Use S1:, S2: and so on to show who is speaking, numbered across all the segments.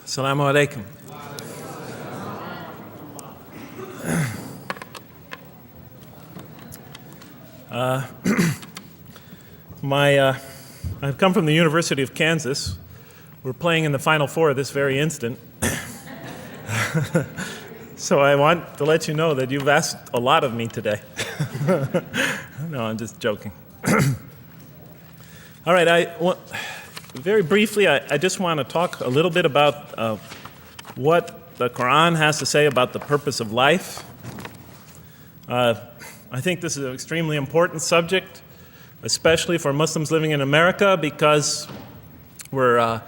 S1: Assalamu alaikum. I've come from the University of Kansas. We're playing in the Final Four this very instant. So I want to let you know that you've asked a lot of me today. No, I'm just joking. All right, very briefly, I just want to talk a little bit about what the Quran has to say about the purpose of life. I think this is an extremely important subject, especially for Muslims living in America, because we're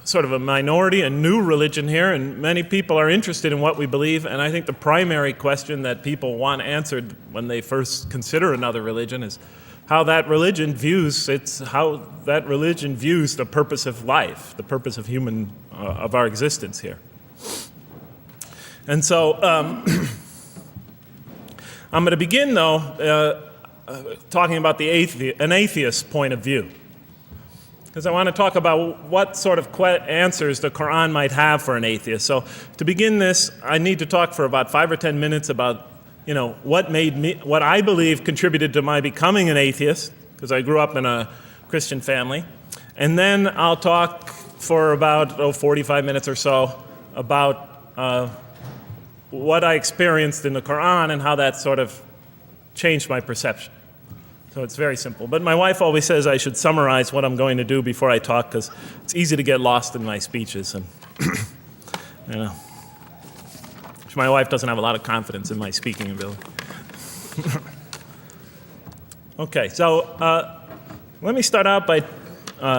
S1: sort of a minority, a new religion here, and many people are interested in what we believe. And I think the primary question that people want answered when they first consider another religion is how that religion views the purpose of life, the purpose of of our existence here. And so I'm going to begin, though, talking about an atheist's point of view, because I want to talk about what sort of answers the Quran might have for an atheist. So to begin this, I need to talk for about 5 or 10 minutes about what I believe contributed to my becoming an atheist, because I grew up in a Christian family. And then I'll talk for about 45 minutes or so about what I experienced in the Quran and how that sort of changed my perception. So it's very simple. But my wife always says I should summarize what I'm going to do before I talk, because it's easy to get lost in my speeches. And my wife doesn't have a lot of confidence in my speaking ability. Okay, so let me start out by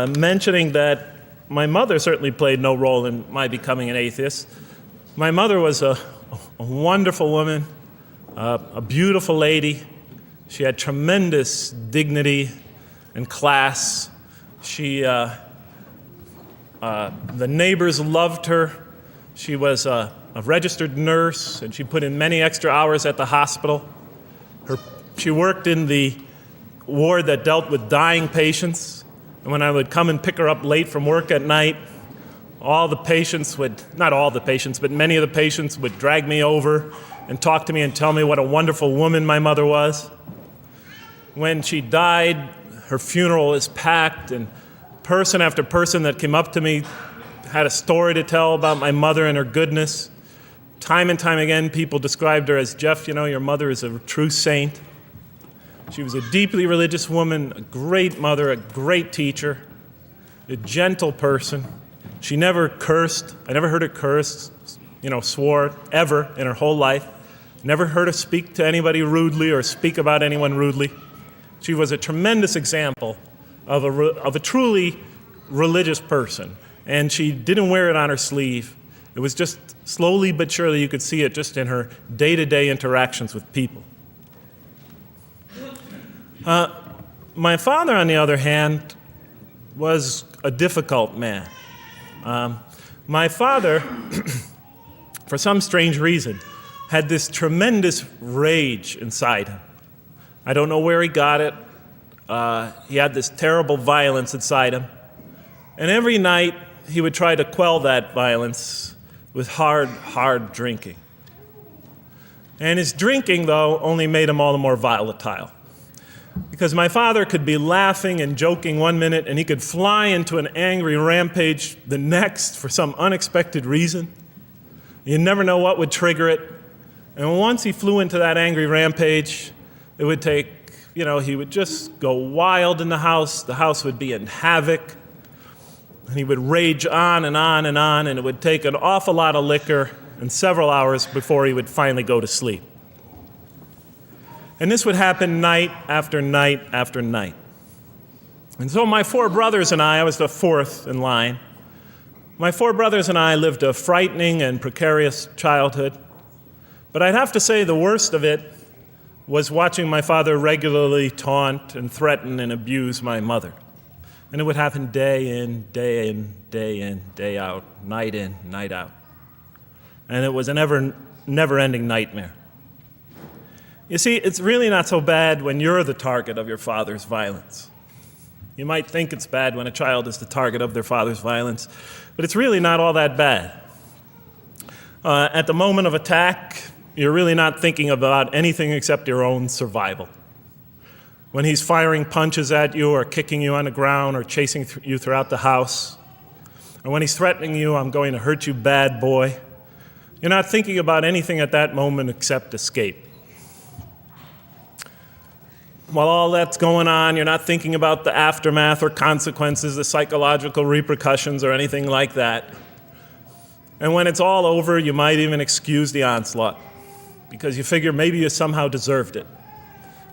S1: mentioning that my mother certainly played no role in my becoming an atheist. My mother was a wonderful woman, a beautiful lady. She had tremendous dignity and class. The neighbors loved her. She was a registered nurse, and she put in many extra hours at the hospital. She worked in the ward that dealt with dying patients, and when I would come and pick her up late from work at night, not all the patients, but many of the patients would drag me over and talk to me and tell me what a wonderful woman my mother was. When she died, her funeral was packed, and person after person that came up to me had a story to tell about my mother and her goodness. Time and time again, people described her as, Jeff, your mother is a true saint. She was a deeply religious woman, a great mother, a great teacher, a gentle person. She never cursed. I never heard her curse, swore, ever in her whole life. Never heard her speak to anybody rudely or speak about anyone rudely. She was a tremendous example of a truly religious person. And she didn't wear it on her sleeve. It was just slowly but surely you could see it just in her day-to-day interactions with people. My father, on the other hand, was a difficult man. My father, for some strange reason, had this tremendous rage inside him. I don't know where he got it. He had this terrible violence inside him. And every night, he would try to quell that violence with hard drinking. And his drinking, though, only made him all the more volatile. Because my father could be laughing and joking one minute, and he could fly into an angry rampage the next for some unexpected reason. You never know what would trigger it. And once he flew into that angry rampage, it would take, he would just go wild in the house. The house would be in havoc. And he would rage on and on and on, and it would take an awful lot of liquor and several hours before he would finally go to sleep. And this would happen night after night after night. And so my 4 brothers and I was the 4th in line. My 4 brothers and I lived a frightening and precarious childhood. But I'd have to say the worst of it was watching my father regularly taunt and threaten and abuse my mother. And it would happen day in, day in, day in, day out, night in, night out. And it was a never-ending nightmare. You see, it's really not so bad when you're the target of your father's violence. You might think it's bad when a child is the target of their father's violence, but it's really not all that bad. At the moment of attack, you're really not thinking about anything except your own survival. When he's firing punches at you or kicking you on the ground or chasing you throughout the house, or when he's threatening you, I'm going to hurt you, bad boy, you're not thinking about anything at that moment except escape. While all that's going on, you're not thinking about the aftermath or consequences, the psychological repercussions or anything like that. And when it's all over, you might even excuse the onslaught because you figure maybe you somehow deserved it.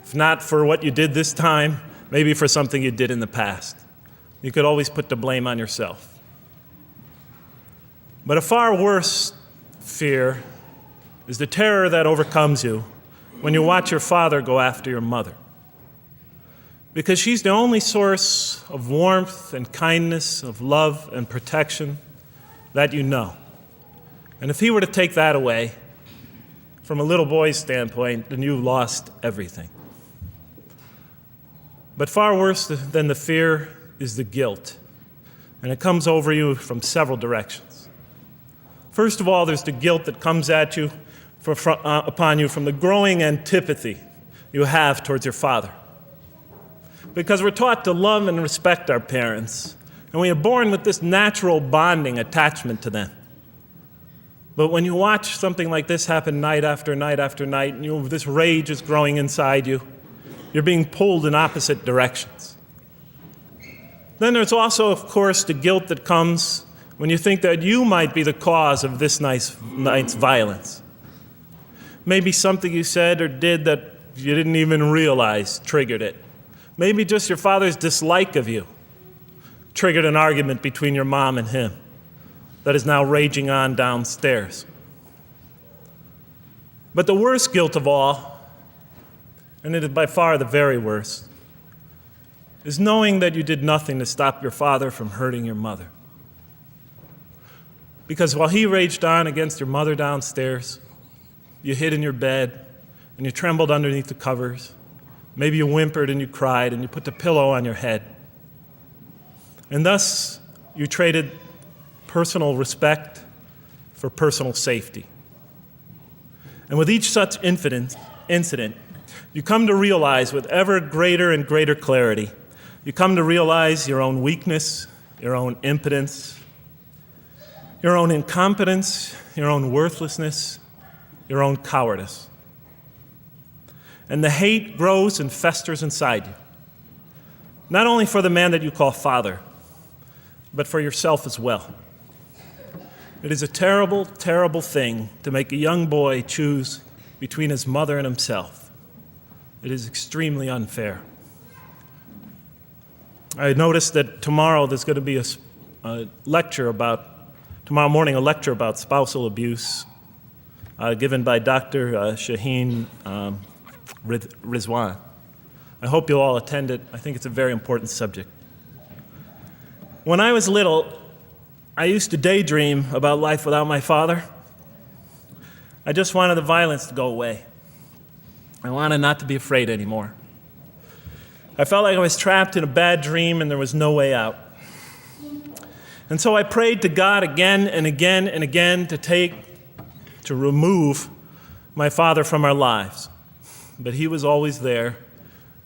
S1: If not for what you did this time, maybe for something you did in the past. You could always put the blame on yourself. But a far worse fear is the terror that overcomes you when you watch your father go after your mother. Because she's the only source of warmth and kindness, of love and protection that you know. And if he were to take that away, from a little boy's standpoint, then you've lost everything. But far worse than the fear is the guilt, and it comes over you from several directions. First of all, there's the guilt that comes at you upon you from the growing antipathy you have towards your father. Because we're taught to love and respect our parents, and we are born with this natural bonding attachment to them. But when you watch something like this happen night after night after night, and this rage is growing inside you, you're being pulled in opposite directions. Then there's also, of course, the guilt that comes when you think that you might be the cause of this night's violence. Maybe something you said or did that you didn't even realize triggered it. Maybe just your father's dislike of you triggered an argument between your mom and him that is now raging on downstairs. But the worst guilt of all, and it is by far the very worst, is knowing that you did nothing to stop your father from hurting your mother. Because while he raged on against your mother downstairs, you hid in your bed and you trembled underneath the covers. Maybe you whimpered and you cried and you put the pillow on your head. And thus, you traded personal respect for personal safety. And with each such incident, you come to realize with ever greater and greater clarity, you come to realize your own weakness, your own impotence, your own incompetence, your own worthlessness, your own cowardice. And the hate grows and festers inside you, not only for the man that you call father, but for yourself as well. It is a terrible, terrible thing to make a young boy choose between his mother and himself. It is extremely unfair. I noticed that tomorrow there's going to be tomorrow morning a lecture about spousal abuse given by Dr. Shaheen Rizwan. I hope you'll all attend it. I think it's a very important subject. When I was little, I used to daydream about life without my father. I just wanted the violence to go away. I wanted not to be afraid anymore. I felt like I was trapped in a bad dream and there was no way out. And so I prayed to God again and again and again to remove my father from our lives. But he was always there,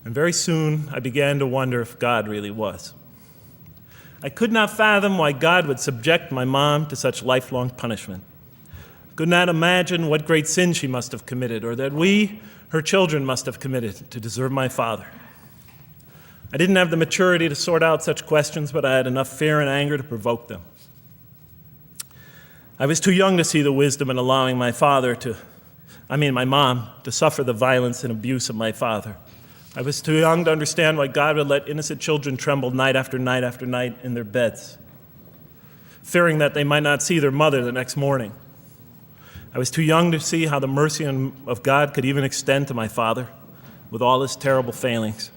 S1: and very soon I began to wonder if God really was. I could not fathom why God would subject my mom to such lifelong punishment. I could not imagine what great sin she must have committed, or that we, her children, must have committed to deserve my father. I didn't have the maturity to sort out such questions, but I had enough fear and anger to provoke them. I was too young to see the wisdom in allowing my mom to suffer the violence and abuse of my father. I was too young to understand why God would let innocent children tremble night after night after night in their beds, fearing that they might not see their mother the next morning. I was too young to see how the mercy of God could even extend to my father with all his terrible failings.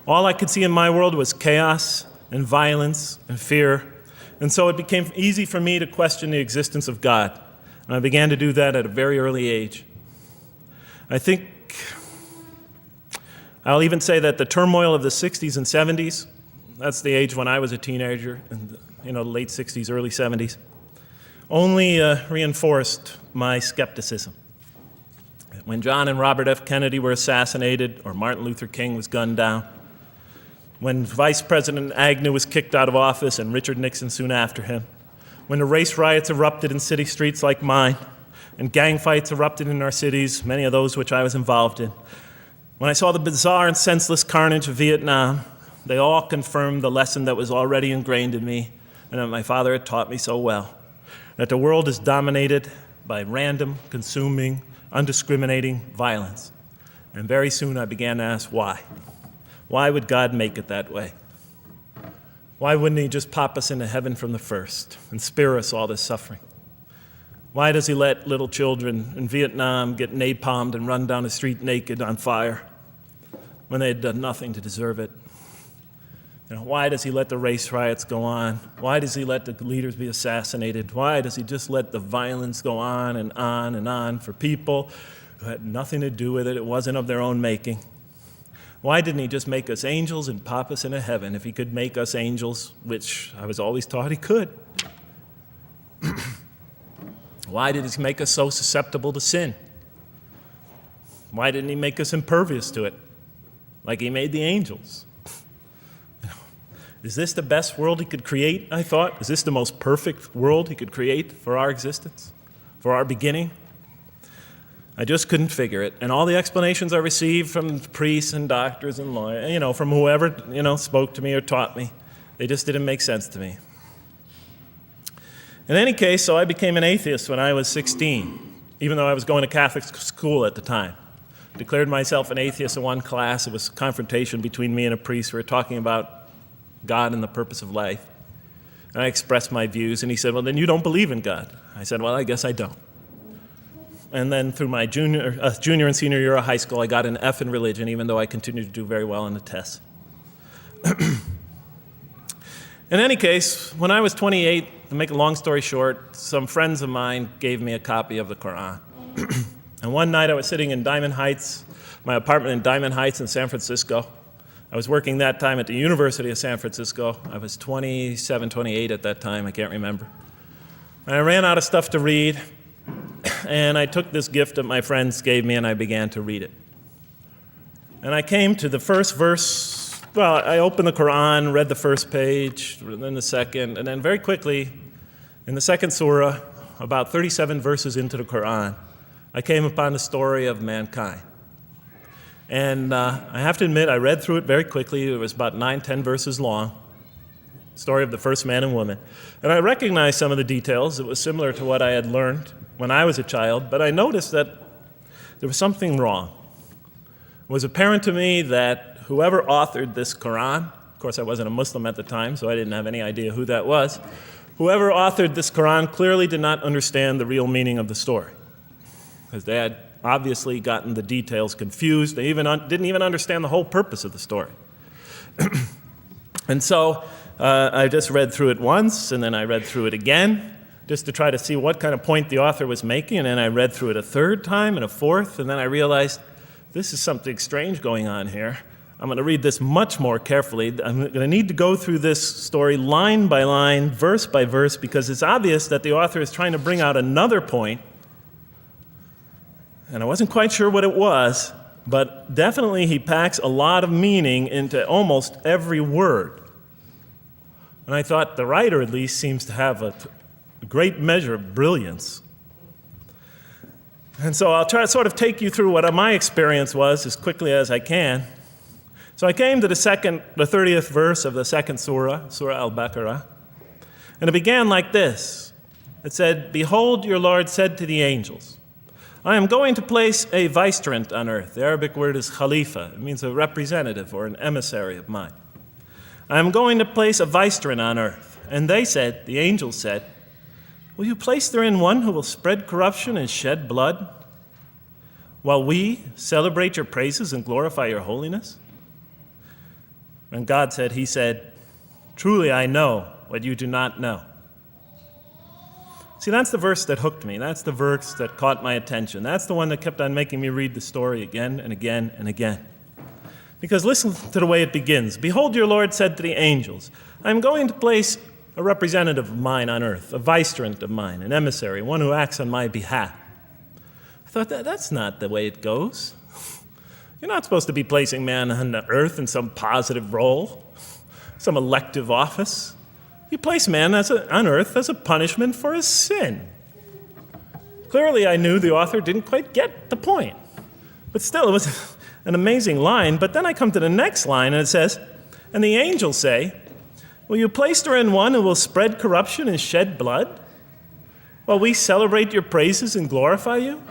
S1: All I could see in my world was chaos and violence and fear, and so it became easy for me to question the existence of God, and I began to do that at a very early age. I'll even say that the turmoil of the 60s and 70s that's the age when I was a teenager, in the late 60s, early 70s, only reinforced my skepticism. When John and Robert F. Kennedy were assassinated, or Martin Luther King was gunned down, when Vice President Agnew was kicked out of office and Richard Nixon soon after him, when the race riots erupted in city streets like mine, and gang fights erupted in our cities, many of those which I was involved in, when I saw the bizarre and senseless carnage of Vietnam, they all confirmed the lesson that was already ingrained in me and that my father had taught me so well, that the world is dominated by random, consuming, undiscriminating violence. And very soon I began to ask why. Why would God make it that way? Why wouldn't he just pop us into heaven from the first and spare us all this suffering? Why does he let little children in Vietnam get napalmed and run down the street naked on fire when they had done nothing to deserve it? Why does he let the race riots go on? Why does he let the leaders be assassinated? Why does he just let the violence go on and on and on for people who had nothing to do with it? It wasn't of their own making. Why didn't he just make us angels and pop us into heaven if he could make us angels, which I was always taught he could? Why did he make us so susceptible to sin? Why didn't he make us impervious to it, like he made the angels? Is this the best world he could create, I thought? Is this the most perfect world he could create for our existence, for our beginning? I just couldn't figure it. And all the explanations I received from priests and doctors and lawyers, from whoever, spoke to me or taught me, they just didn't make sense to me. In any case, so I became an atheist when I was 16, even though I was going to Catholic school at the time. Declared myself an atheist in one class. It was a confrontation between me and a priest. We were talking about God and the purpose of life. And I expressed my views, and he said, well, then you don't believe in God. I said, well, I guess I don't. And then through my junior and senior year of high school, I got an F in religion, even though I continued to do very well on the tests. In any case, when I was 28, to make a long story short, some friends of mine gave me a copy of the Quran. And one night I was sitting in Diamond Heights, my apartment in Diamond Heights in San Francisco. I was working that time at the University of San Francisco. I was 27, 28 at that time, I can't remember. And I ran out of stuff to read, and I took this gift that my friends gave me and I began to read it. And I came to the first verse. Well, I opened the Quran, read the first page, then the second, and then very quickly, in the second surah, about 37 verses into the Quran, I came upon the story of mankind. And I have to admit, I read through it very quickly. It was about 9-10 verses long, story of the first man and woman. And I recognized some of the details. It was similar to what I had learned when I was a child, but I noticed that there was something wrong. It was apparent to me that whoever authored this Quran, of course I wasn't a Muslim at the time, so I didn't have any idea who that was, whoever authored this Quran clearly did not understand the real meaning of the story, because they had obviously gotten the details confused. They didn't even understand the whole purpose of the story. And so I just read through it once, and then I read through it again, just to try to see what kind of point the author was making, and then I read through it a third time and a fourth, and then I realized this is something strange going on here. I'm going to read this much more carefully. I'm going to need to go through this story line by line, verse by verse, because it's obvious that the author is trying to bring out another point. And I wasn't quite sure what it was, but definitely he packs a lot of meaning into almost every word. And I thought the writer at least seems to have a great measure of brilliance. And so I'll try to sort of take you through what my experience was as quickly as I can. So I came to the 30th verse of the second surah, Surah Al-Baqarah, and it began like this. It said, "Behold, your Lord said to the angels, I am going to place a vicegerent on earth." The Arabic word is khalifa. It means a representative or an emissary of mine. "I am going to place a vicegerent on earth." And they said, the angels said, "Will you place therein one who will spread corruption and shed blood, while we celebrate your praises and glorify your holiness?" And God said, he said, "Truly I know what you do not know." See, that's the verse that hooked me. That's the verse that caught my attention. That's the one that kept on making me read the story again and again and again. Because listen to the way it begins. Behold, your Lord said to the angels, I am going to place a representative of mine on earth, a vicegerent of mine, an emissary, one who acts on my behalf. I thought, that's not the way it goes. You're not supposed to be placing man on the earth in some positive role, some elective office. You place man on earth as a punishment for his sin. Clearly, I knew the author didn't quite get the point. But still, it was an amazing line. But then I come to the next line, and it says, and the angels say, will you place her in one who will spread corruption and shed blood, while we celebrate your praises and glorify you?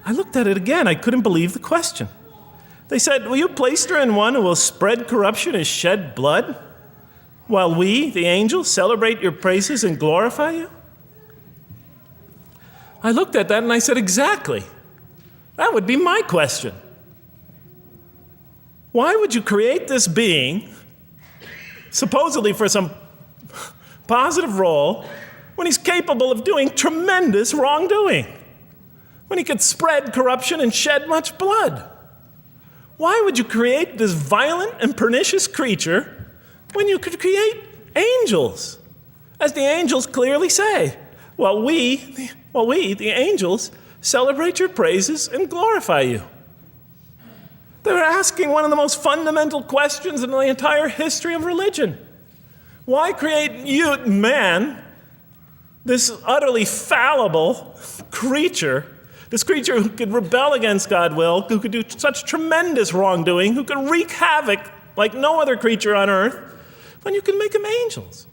S1: I looked at it again. I couldn't believe the question. They said, will you place her in one who will spread corruption and shed blood, while we, the angels, celebrate your praises and glorify you? I looked at that and I said, exactly. That would be my question. Why would you create this being, supposedly for some positive role, when he's capable of doing tremendous wrongdoing? When he could spread corruption and shed much blood? Why would you create this violent and pernicious creature when you could create angels? As the angels clearly say, well, we, the angels, celebrate your praises and glorify you. They were asking one of the most fundamental questions in the entire history of religion. Why create you, man, this utterly fallible creature, this creature who could rebel against God's will, who could do such tremendous wrongdoing, who could wreak havoc like no other creature on earth, when you can make them angels?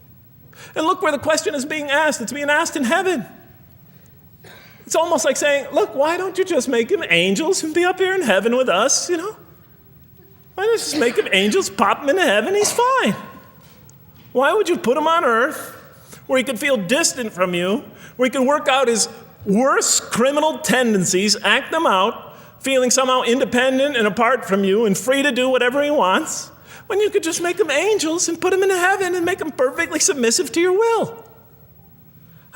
S1: And look where the question is being asked. It's being asked in heaven. It's almost like saying, look, why don't you just make them angels and be up here in heaven with us, Why don't you just make them angels, pop them into heaven, he's fine. Why would you put him on earth where he could feel distant from you, where he can work out his worst criminal tendencies, act them out, feeling somehow independent and apart from you and free to do whatever he wants, when you could just make them angels and put them into heaven and make them perfectly submissive to your will?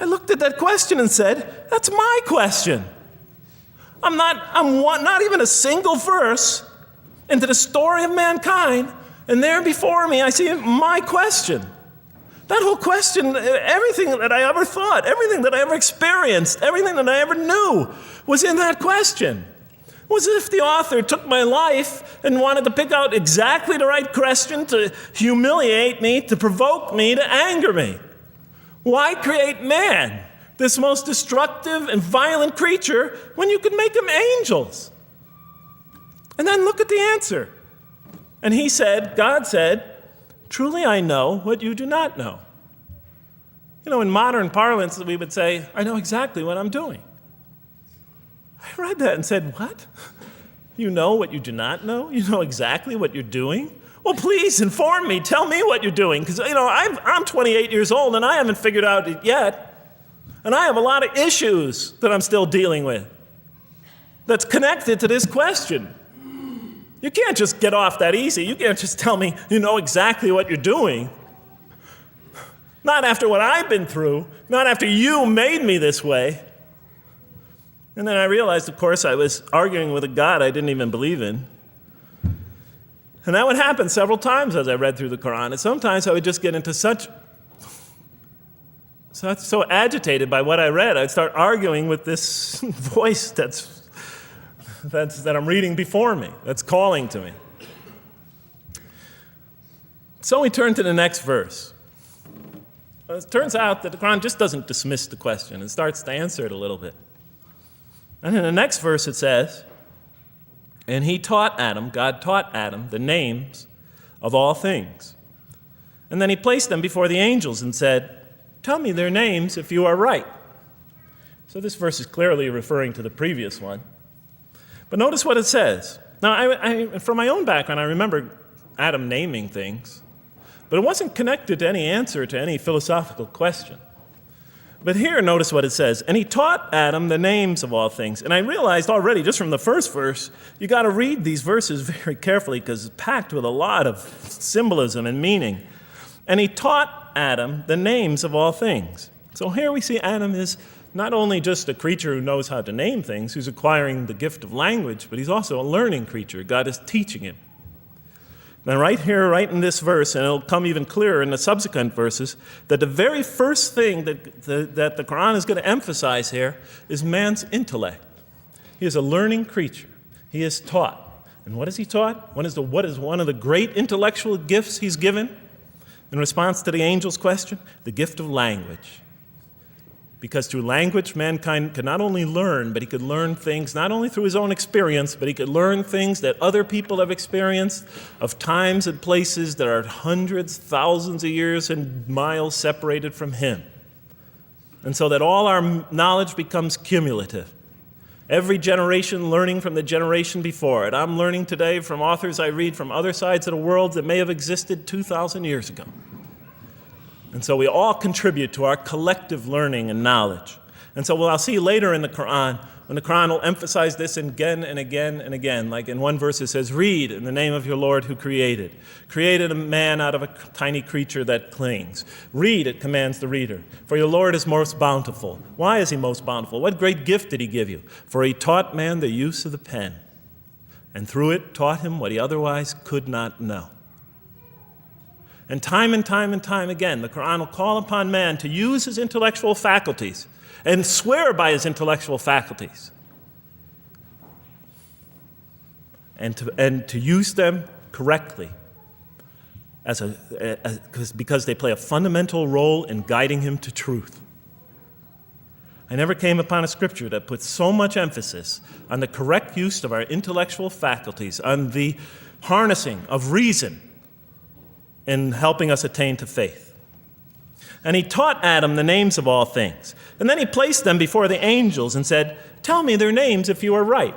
S1: I looked at that question and said, that's my question. I'm not even a single verse into the story of mankind, and there before me I see my question. That whole question, everything that I ever thought, everything that I ever experienced, everything that I ever knew was in that question. It was as if the author took my life and wanted to pick out exactly the right question to humiliate me, to provoke me, to anger me. Why create man, this most destructive and violent creature, when you could make them angels? And then look at the answer. And he said, God said, truly I know what you do not know. In modern parlance, we would say, I know exactly what I'm doing. I read that and said, what? You know what you do not know? You know exactly what you're doing? Well, please inform me. Tell me what you're doing. Because, I'm 28 years old and I haven't figured out it yet. And I have a lot of issues that I'm still dealing with that's connected to this question. You can't just get off that easy. You can't just tell me you know exactly what you're doing. Not after what I've been through. Not after you made me this way. And then I realized, of course, I was arguing with a God I didn't even believe in. And that would happen several times as I read through the Quran. And sometimes I would just get into so agitated by what I read, I'd start arguing with this voice that I'm reading before me, that's calling to me. So we turn to the next verse. It turns out that the Quran just doesn't dismiss the question. It starts to answer it a little bit. And in the next verse it says, and God taught Adam the names of all things. And then he placed them before the angels and said, tell me their names if you are right. So this verse is clearly referring to the previous one. But notice what it says. Now, I from my own background, I remember Adam naming things, but it wasn't connected to any answer to any philosophical question. But here, notice what it says. And he taught Adam the names of all things. And I realized already, just from the first verse, you got to read these verses very carefully because it's packed with a lot of symbolism and meaning. And he taught Adam the names of all things. So here we see Adam is not only just a creature who knows how to name things, who's acquiring the gift of language, but he's also a learning creature. God is teaching him. And right here, right in this verse, and it'll come even clearer in the subsequent verses, that the very first thing that the Quran is going to emphasize here is man's intellect. He is a learning creature. He is taught. And what is he taught? What is one of the great intellectual gifts he's given in response to the angel's question? The gift of language. Because through language, mankind could not only learn, but he could learn things not only through his own experience, but he could learn things that other people have experienced of times and places that are hundreds, thousands of years and miles separated from him. And so that all our knowledge becomes cumulative. Every generation learning from the generation before it. I'm learning today from authors I read from other sides of the world that may have existed 2,000 years ago. And so we all contribute to our collective learning and knowledge. And so I'll see later in the Quran, when the Quran will emphasize this again and again and again. Like in one verse it says, read in the name of your Lord who created. Created a man out of a tiny creature that clings. Read, it commands the reader. For your Lord is most bountiful. Why is he most bountiful? What great gift did he give you? For he taught man the use of the pen. And through it taught him what he otherwise could not know. And time again, the Quran will call upon man to use his intellectual faculties and swear by his intellectual faculties and to use them correctly because they play a fundamental role in guiding him to truth. I never came upon a scripture that puts so much emphasis on the correct use of our intellectual faculties, on the harnessing of reason in helping us attain to faith. And he taught Adam the names of all things. And then he placed them before the angels and said, tell me their names if you are right.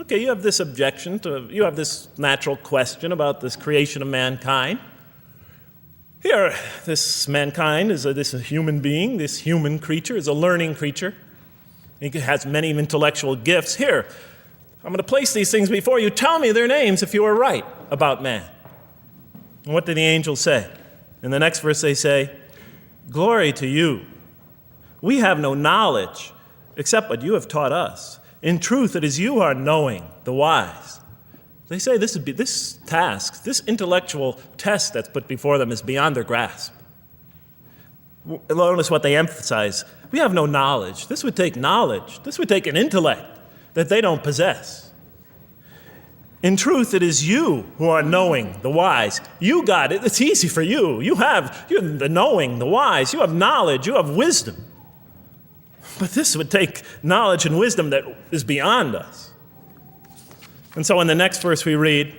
S1: Okay, you have this objection, you have this natural question about this creation of mankind. Here, this mankind is this human being, this human creature is a learning creature. He has many intellectual gifts. Here, I'm going to place these things before you. Tell me their names if you are right about man. And what did the angels say? In the next verse they say, glory to you. We have no knowledge except what you have taught us. In truth, it is you who are knowing, the wise. They say this task, this intellectual test that's put before them is beyond their grasp. Notice what they emphasize. We have no knowledge. This would take knowledge. This would take an intellect that they don't possess. In truth, it is you who are knowing, the wise. You got it. It's easy for you. You're the knowing, the wise. You have knowledge. You have wisdom. But this would take knowledge and wisdom that is beyond us. And so in the next verse we read,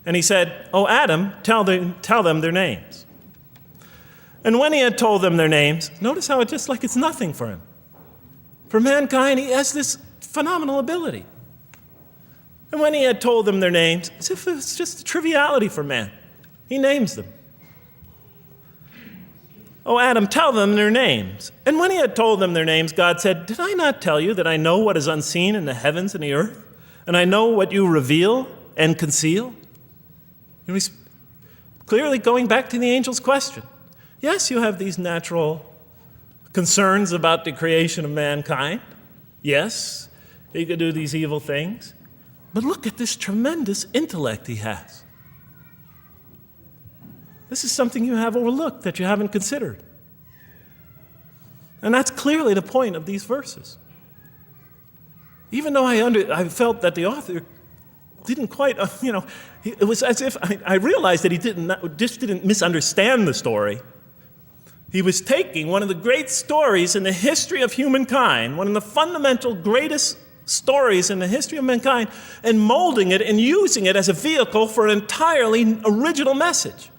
S1: and he said, "O Adam, tell them their names." And when he had told them their names, notice how it's just like it's nothing for him. For mankind, he has this phenomenal ability. And when he had told them their names, as if it's just a triviality for man, he names them. "O Adam, tell them their names." And when he had told them their names, God said, "Did I not tell you that I know what is unseen in the heavens and the earth? And I know what you reveal and conceal?" And he's clearly going back to the angel's question. Yes, you have these natural concerns about the creation of mankind. Yes, he could do these evil things. But look at this tremendous intellect he has. This is something you have overlooked that you haven't considered. And that's clearly the point of these verses. Even though I felt that the author didn't quite, it was as if I realized that he didn't misunderstand the story. He was taking one of the great stories in the history of humankind, one of the fundamental greatest stories in the history of mankind, and molding it and using it as a vehicle for an entirely original message.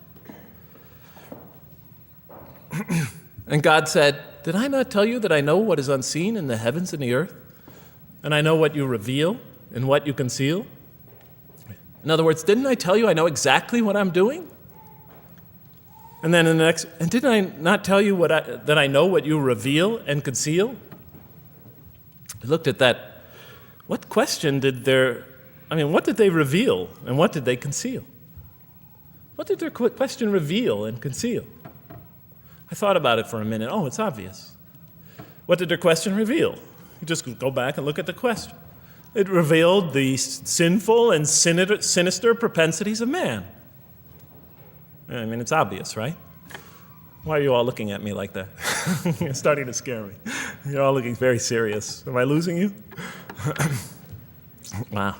S1: And God said, "Did I not tell you that I know what is unseen in the heavens and the earth? And I know what you reveal and what you conceal?" In other words, didn't I tell you I know exactly what I'm doing? And then in the next, and didn't I not tell you that I know what you reveal and conceal? I looked at that. What did they reveal and what did they conceal? What did their question reveal and conceal? I thought about it for a minute. Oh, it's obvious. What did their question reveal? You just go back and look at the question. It revealed the sinful and sinister propensities of man. I mean, it's obvious, right? Why are you all looking at me like that? You're starting to scare me. You're all looking very serious. Am I losing you? Wow.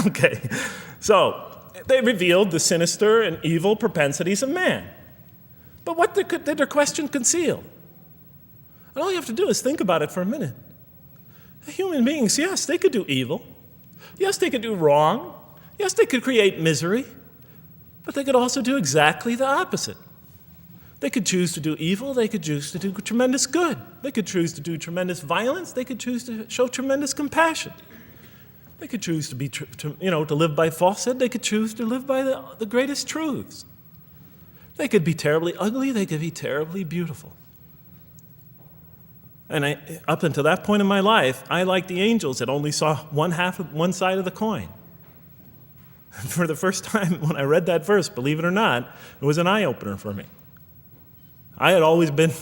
S1: Okay. So, they revealed the sinister and evil propensities of man. But what did their question conceal? And all you have to do is think about it for a minute. Human beings, yes, they could do evil. Yes, they could do wrong. Yes, they could create misery. But they could also do exactly the opposite. They could choose to do evil. They could choose to do tremendous good. They could choose to do tremendous violence. They could choose to show tremendous compassion. They could choose to be, to live by falsehood. They could choose to live by the greatest truths. They could be terribly ugly. They could be terribly beautiful. And up until that point in my life, I, like the angels, that only saw one side of the coin. And for the first time when I read that verse, believe it or not, it was an eye-opener for me. I had always been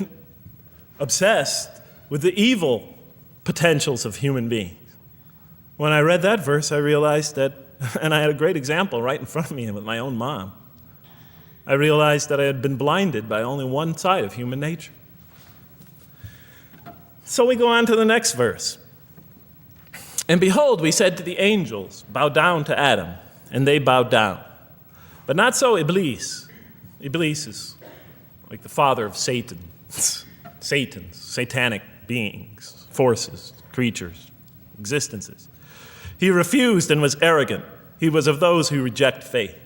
S1: obsessed with the evil potentials of human beings. When I read that verse, I realized that, and I had a great example right in front of me with my own mom, I realized that I had been blinded by only one side of human nature. So we go on to the next verse. And behold, we said to the angels, bow down to Adam, and they bowed down. But not so Iblis. Iblis is like the father of Satan. Satans, satanic beings, forces, creatures, existences. He refused and was arrogant. He was of those who reject faith.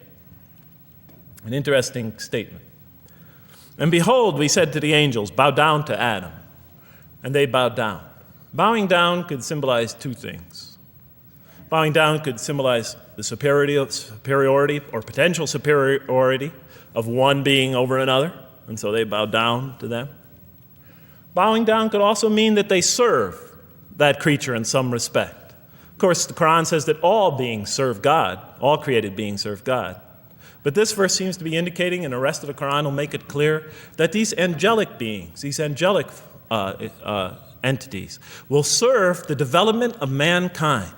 S1: An interesting statement. And behold, we said to the angels, bow down to Adam. And they bowed down. Bowing down could symbolize two things. Bowing down could symbolize the superiority or potential superiority of one being over another, and so they bowed down to them. Bowing down could also mean that they serve that creature in some respect. Of course, the Quran says that all beings serve God, all created beings serve God. But this verse seems to be indicating, and the rest of the Quran will make it clear, that these angelic beings, these angelic entities, will serve the development of mankind.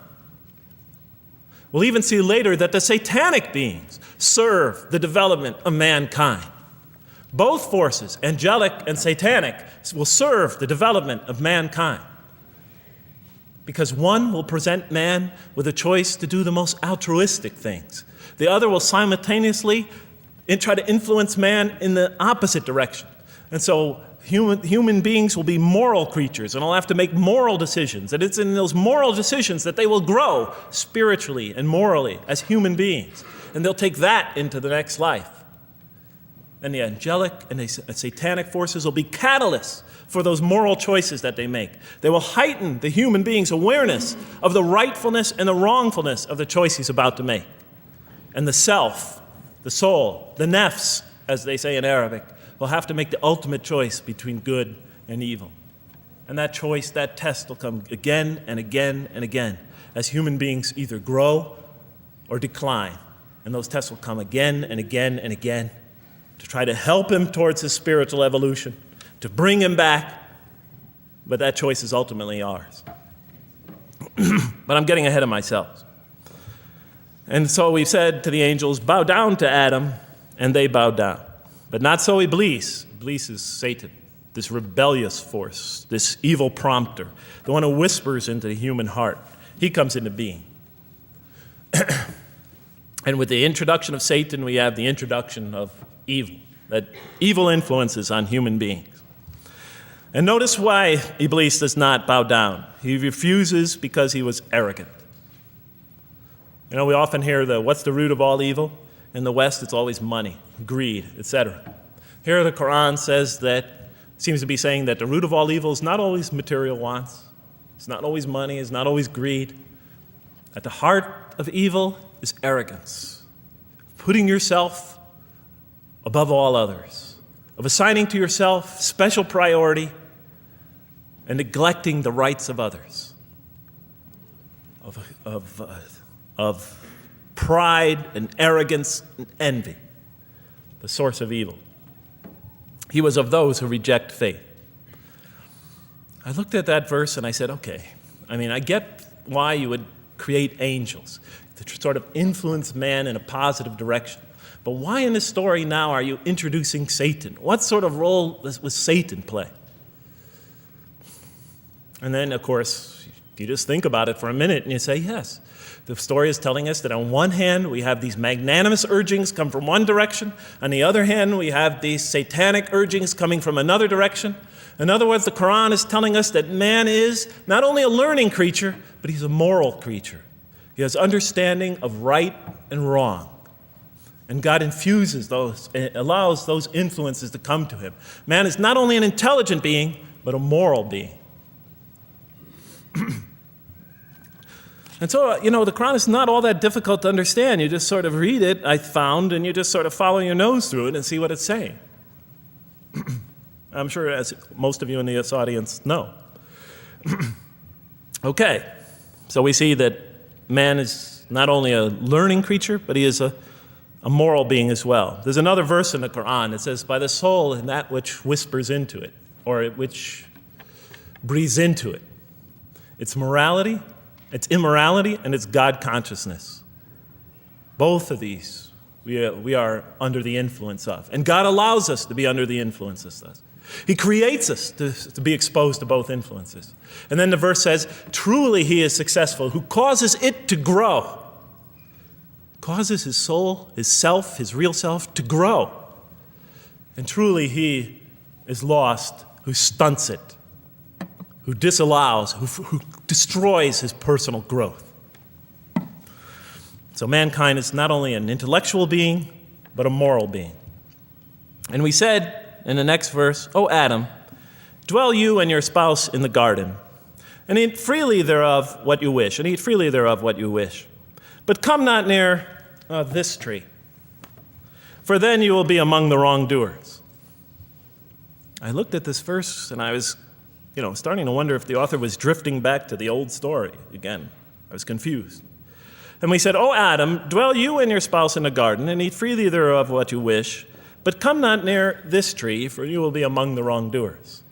S1: We'll even see later that the satanic beings serve the development of mankind. Both forces, angelic and satanic, will serve the development of mankind. Because one will present man with a choice to do the most altruistic things. The other will simultaneously try to influence man in the opposite direction. And so human beings will be moral creatures, and will have to make moral decisions. And it's in those moral decisions that they will grow spiritually and morally as human beings. And they'll take that into the next life. And the angelic and the satanic forces will be catalysts for those moral choices that they make. They will heighten the human being's awareness of the rightfulness and the wrongfulness of the choice he's about to make. And the self, the soul, the nafs, as they say in Arabic, will have to make the ultimate choice between good and evil. And that choice, that test will come again and again and again as human beings either grow or decline. And those tests will come again and again and again to try to help him towards his spiritual evolution, to bring him back. But that choice is ultimately ours. But I'm getting ahead of myself. And so we said to the angels, bow down to Adam, and they bowed down. But not so Iblis. Iblis is Satan, this rebellious force, this evil prompter, the one who whispers into the human heart. He comes into being. And with the introduction of Satan, we have the introduction of evil, that evil influences on human beings. And notice why Iblis does not bow down. He refuses because he was arrogant. You know, we often hear what's the root of all evil? In the West, it's always money, greed, etc. Here the Quran says seems to be saying that the root of all evil is not always material wants. It's not always money, it's not always greed. At the heart of evil is arrogance, putting yourself above all others, of assigning to yourself special priority and neglecting the rights of others, of pride and arrogance and envy, the source of evil. He was of those who reject faith. I looked at that verse and I said, okay, I get why you would create angels, to sort of influence man in a positive direction. But why in this story now are you introducing Satan? What sort of role was Satan play? And then, of course, you just think about it for a minute and you say, yes. The story is telling us that on one hand, we have these magnanimous urgings come from one direction. On the other hand, we have these satanic urgings coming from another direction. In other words, the Quran is telling us that man is not only a learning creature, but he's a moral creature. He has understanding of right and wrong. And God infuses those, allows those influences to come to him. Man is not only an intelligent being, but a moral being. And so, the Quran is not all that difficult to understand. You just sort of read it, I found, and you just sort of follow your nose through it and see what it's saying. I'm sure as most of you in this audience know. Okay, so we see that man is not only a learning creature, but he is a moral being as well. There's another verse in the Quran that says, by the soul and that which whispers into it, or which breathes into it. It's morality, it's immorality, and it's God consciousness. Both of these we are under the influence of. And God allows us to be under the influences of. He creates us to be exposed to both influences. And then the verse says, truly he is successful, who causes it to grow. Causes his soul, his self, his real self to grow. And truly he is lost, who stunts it, who disallows, who destroys his personal growth. So mankind is not only an intellectual being, but a moral being. And we said in the next verse, O Adam, dwell you and your spouse in the garden, and eat freely thereof what you wish, and eat freely thereof what you wish. But come not near this tree, for then you will be among the wrongdoers. I looked at this verse and I was, starting to wonder if the author was drifting back to the old story again. I was confused. And we said, O Adam, dwell you and your spouse in the garden, and eat freely thereof what you wish, but come not near this tree, for you will be among the wrongdoers.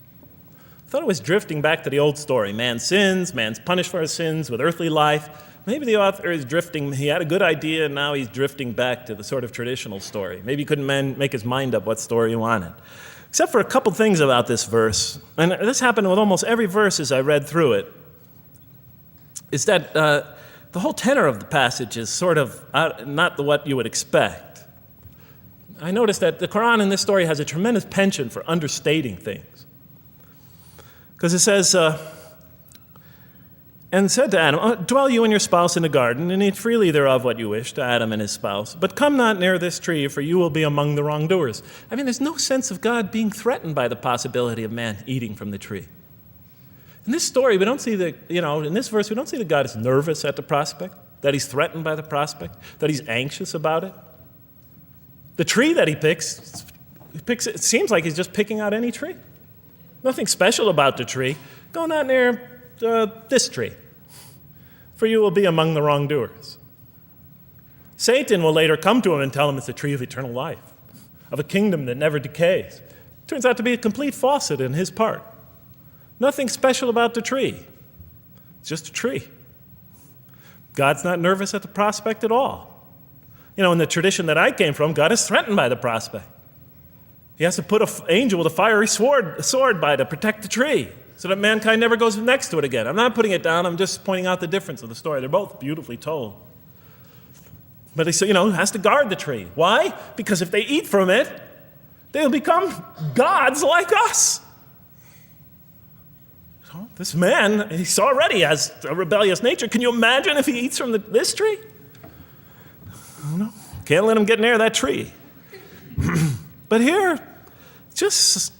S1: I thought it was drifting back to the old story. Man sins, man's punished for his sins with earthly life. Maybe the author is drifting, he had a good idea, and now he's drifting back to the sort of traditional story. Maybe he couldn't make his mind up what story he wanted. Except for a couple things about this verse, and this happened with almost every verse as I read through it, is that the whole tenor of the passage is sort of not what you would expect. I noticed that the Quran in this story has a tremendous penchant for understating things. Because it says, and said to Adam, dwell you and your spouse in the garden, and eat freely thereof what you wish, to Adam and his spouse. But come not near this tree, for you will be among the wrongdoers. I mean, there's no sense of God being threatened by the possibility of man eating from the tree. In this story, we don't see in this verse, we don't see that God is nervous at the prospect, that he's threatened by the prospect, that he's anxious about it. The tree that he picks, it seems like he's just picking out any tree. Nothing special about the tree. Go not near this tree, for you will be among the wrongdoers. Satan will later come to him and tell him it's the tree of eternal life, of a kingdom that never decays. Turns out to be a complete falsehood in his part. Nothing special about the tree. It's just a tree. God's not nervous at the prospect at all. In the tradition that I came from, God is threatened by the prospect. He has to put an angel with a fiery sword by to protect the tree so that mankind never goes next to it again. I'm not putting it down. I'm just pointing out the difference of the story. They're both beautifully told. But he has to guard the tree. Why? Because if they eat from it, they'll become gods like us. This man, he already has a rebellious nature. Can you imagine if he eats from this tree? No, can't let him get near that tree. But here, just,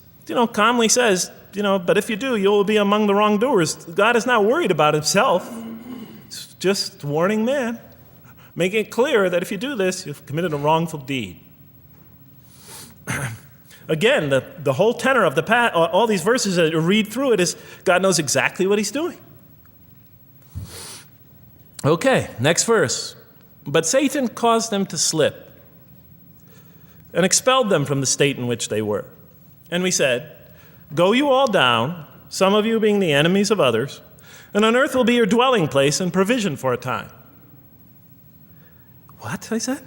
S1: calmly says, but if you do, you will be among the wrongdoers. God is not worried about himself. It's just warning man, making it clear that if you do this, you've committed a wrongful deed. Again, the whole tenor of all these verses that you read through it is God knows exactly what he's doing. Okay, next verse. But Satan caused them to slip and expelled them from the state in which they were. And we said, go you all down, some of you being the enemies of others, and on earth will be your dwelling place and provision for a time. What? I said.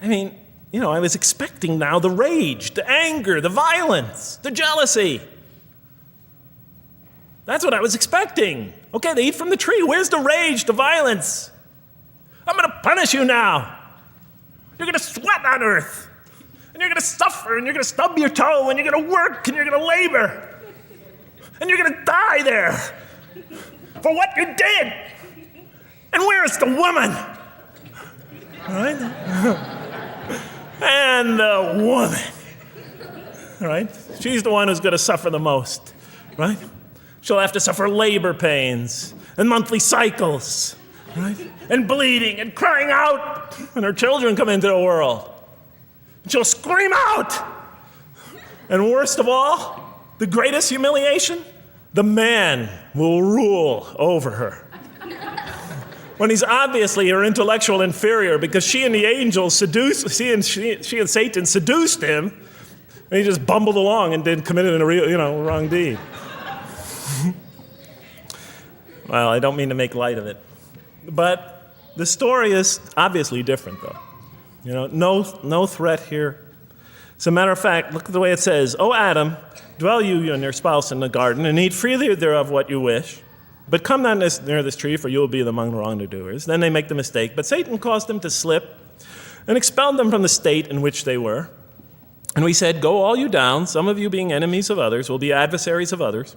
S1: I mean, I was expecting now the rage, the anger, the violence, the jealousy. That's what I was expecting. Okay, they eat from the tree. Where's the rage, the violence? I'm going to punish you now. You're going to sweat on earth. And you're going to suffer, and you're going to stub your toe, and you're going to work, and you're going to labor. And you're going to die there for what you did. And where's the woman? Right? And the woman, right? She's the one who's going to suffer the most, right? She'll have to suffer labor pains and monthly cycles, right? And bleeding and crying out when her children come into the world. She'll scream out. And worst of all, the greatest humiliation, the man will rule over her. When he's obviously her intellectual inferior because she and the angels she and Satan seduced him, and he just bumbled along and committed a real, wrong deed. Well, I don't mean to make light of it. But the story is obviously different, though. No threat here. As a matter of fact, look at the way it says, O Adam, dwell you and your spouse in the garden, and eat freely thereof what you wish. But come not near this tree, for you will be among the wrongdoers. Then they make the mistake. But Satan caused them to slip and expelled them from the state in which they were. And we said, go all you down, some of you being enemies of others, will be adversaries of others.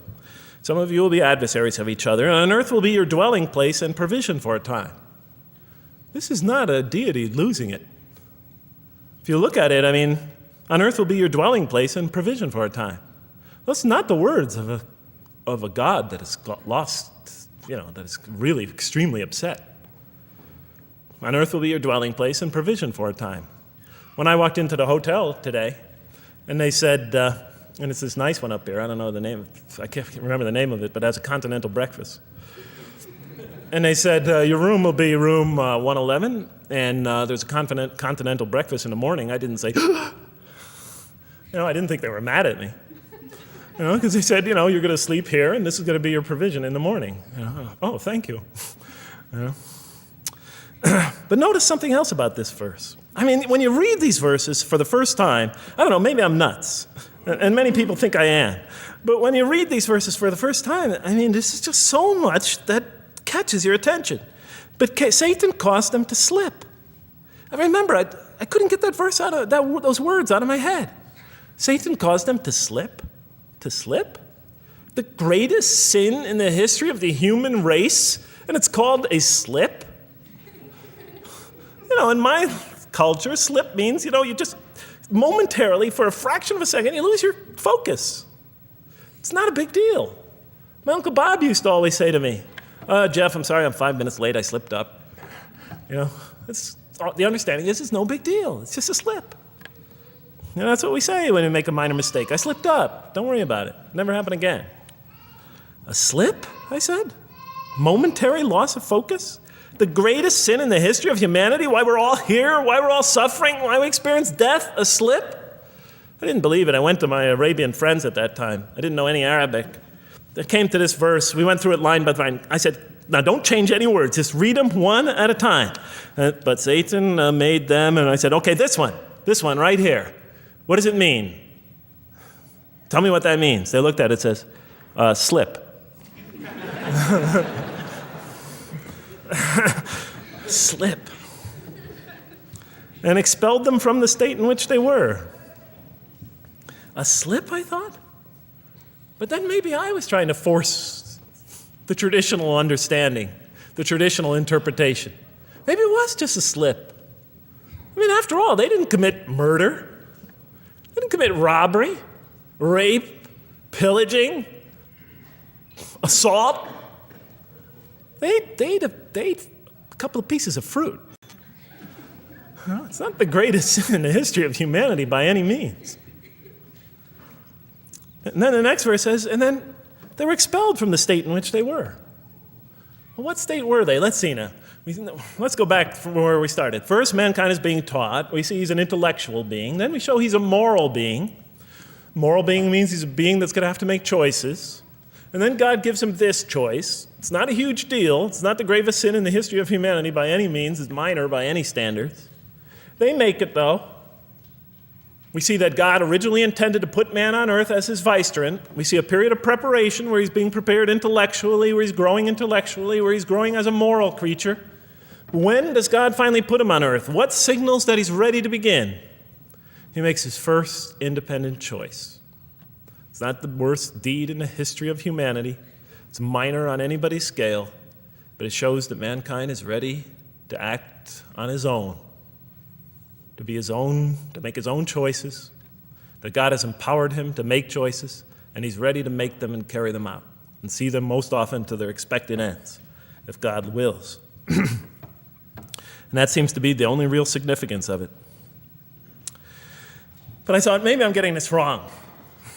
S1: Some of you will be adversaries of each other, and on earth will be your dwelling place and provision for a time. This is not a deity losing it. If you look at it, on earth will be your dwelling place and provision for a time. That's not the words of a God that has lost, that is really extremely upset. On earth will be your dwelling place and provision for a time. When I walked into the hotel today, and they said, and it's this nice one up here, I don't know the name, I can't remember the name of it, but it has a continental breakfast. And they said, your room will be room 111, and there's a continental breakfast in the morning. I didn't say, I didn't think they were mad at me. Because they said, you're going to sleep here, and this is going to be your provision in the morning. Oh, thank you. But notice something else about this verse. When you read these verses for the first time, I don't know, maybe I'm nuts, and many people think I am. But when you read these verses for the first time, this is just so much that catches your attention. But Satan caused them to slip. I remember, I couldn't get that verse those words out of my head. Satan caused them to slip. To slip? The greatest sin in the history of the human race, and it's called a slip? In my culture, slip means, you just momentarily, for a fraction of a second, you lose your focus. It's not a big deal. My Uncle Bob used to always say to me, Jeff, I'm sorry I'm 5 minutes late, I slipped up. The understanding is it's no big deal. It's just a slip. That's what we say when we make a minor mistake. I slipped up. Don't worry about it. Never happen again. A slip, I said? Momentary loss of focus? The greatest sin in the history of humanity? Why we're all here? Why we're all suffering? Why we experience death? A slip? I didn't believe it. I went to my Arabian friends at that time. I didn't know any Arabic. They came to this verse. We went through it line by line. I said, now don't change any words. Just read them one at a time. But Satan made them, and I said, okay, this one right here. What does it mean? Tell me what that means. They looked at it, it says, slip. Slip. And expelled them from the state in which they were. A slip, I thought? But then maybe I was trying to force the traditional understanding, the traditional interpretation. Maybe it was just a slip. After all, they didn't commit murder. They didn't commit robbery, rape, pillaging, assault. They ate a couple of pieces of fruit. It's not the greatest sin in the history of humanity by any means. And then the next verse says, and then they were expelled from the state in which they were. Well, what state were they? Let's see now. Let's go back from where we started. First, mankind is being taught. We see he's an intellectual being. Then we show he's a moral being. Moral being means he's a being that's going to have to make choices. And then God gives him this choice. It's not a huge deal. It's not the gravest sin in the history of humanity by any means. It's minor by any standards. They make it, though. We see that God originally intended to put man on earth as his vicegerent. We see a period of preparation where he's being prepared intellectually, where he's growing intellectually, where he's growing as a moral creature. When does God finally put him on earth? What signals that he's ready to begin? He makes his first independent choice. It's not the worst deed in the history of humanity. It's minor on anybody's scale, but it shows that mankind is ready to act on his own, to be his own, to make his own choices, that God has empowered him to make choices, and he's ready to make them and carry them out and see them most often to their expected ends, if God wills. And that seems to be the only real significance of it. But I thought, maybe I'm getting this wrong.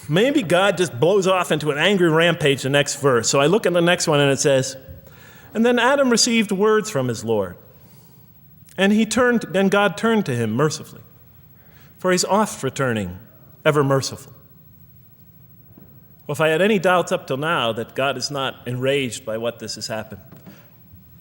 S1: Maybe God just blows off into an angry rampage the next verse. So I look at the next one and it says, and then Adam received words from his Lord. And God turned to him mercifully, for he's oft returning, ever merciful. Well, if I had any doubts up till now that God is not enraged by what this has happened,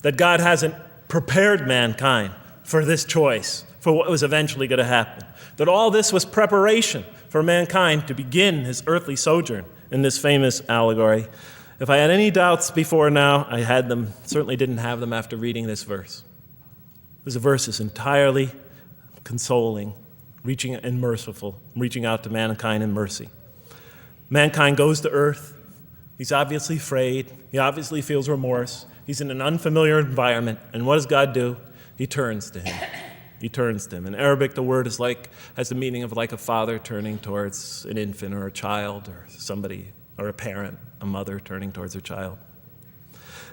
S1: that God hasn't prepared mankind for this choice, for what was eventually going to happen, that all this was preparation for mankind to begin his earthly sojourn in this famous allegory. If I had any doubts before now, I had them, certainly didn't have them after reading this verse. This verse is entirely consoling, reaching and merciful, reaching out to mankind in mercy. Mankind goes to earth. He's obviously afraid. He obviously feels remorse. He's in an unfamiliar environment. And what does God do? He turns to him. He turns to him. In Arabic, the word has the meaning of like a father turning towards an infant or a child or somebody, or a parent, a mother turning towards her child.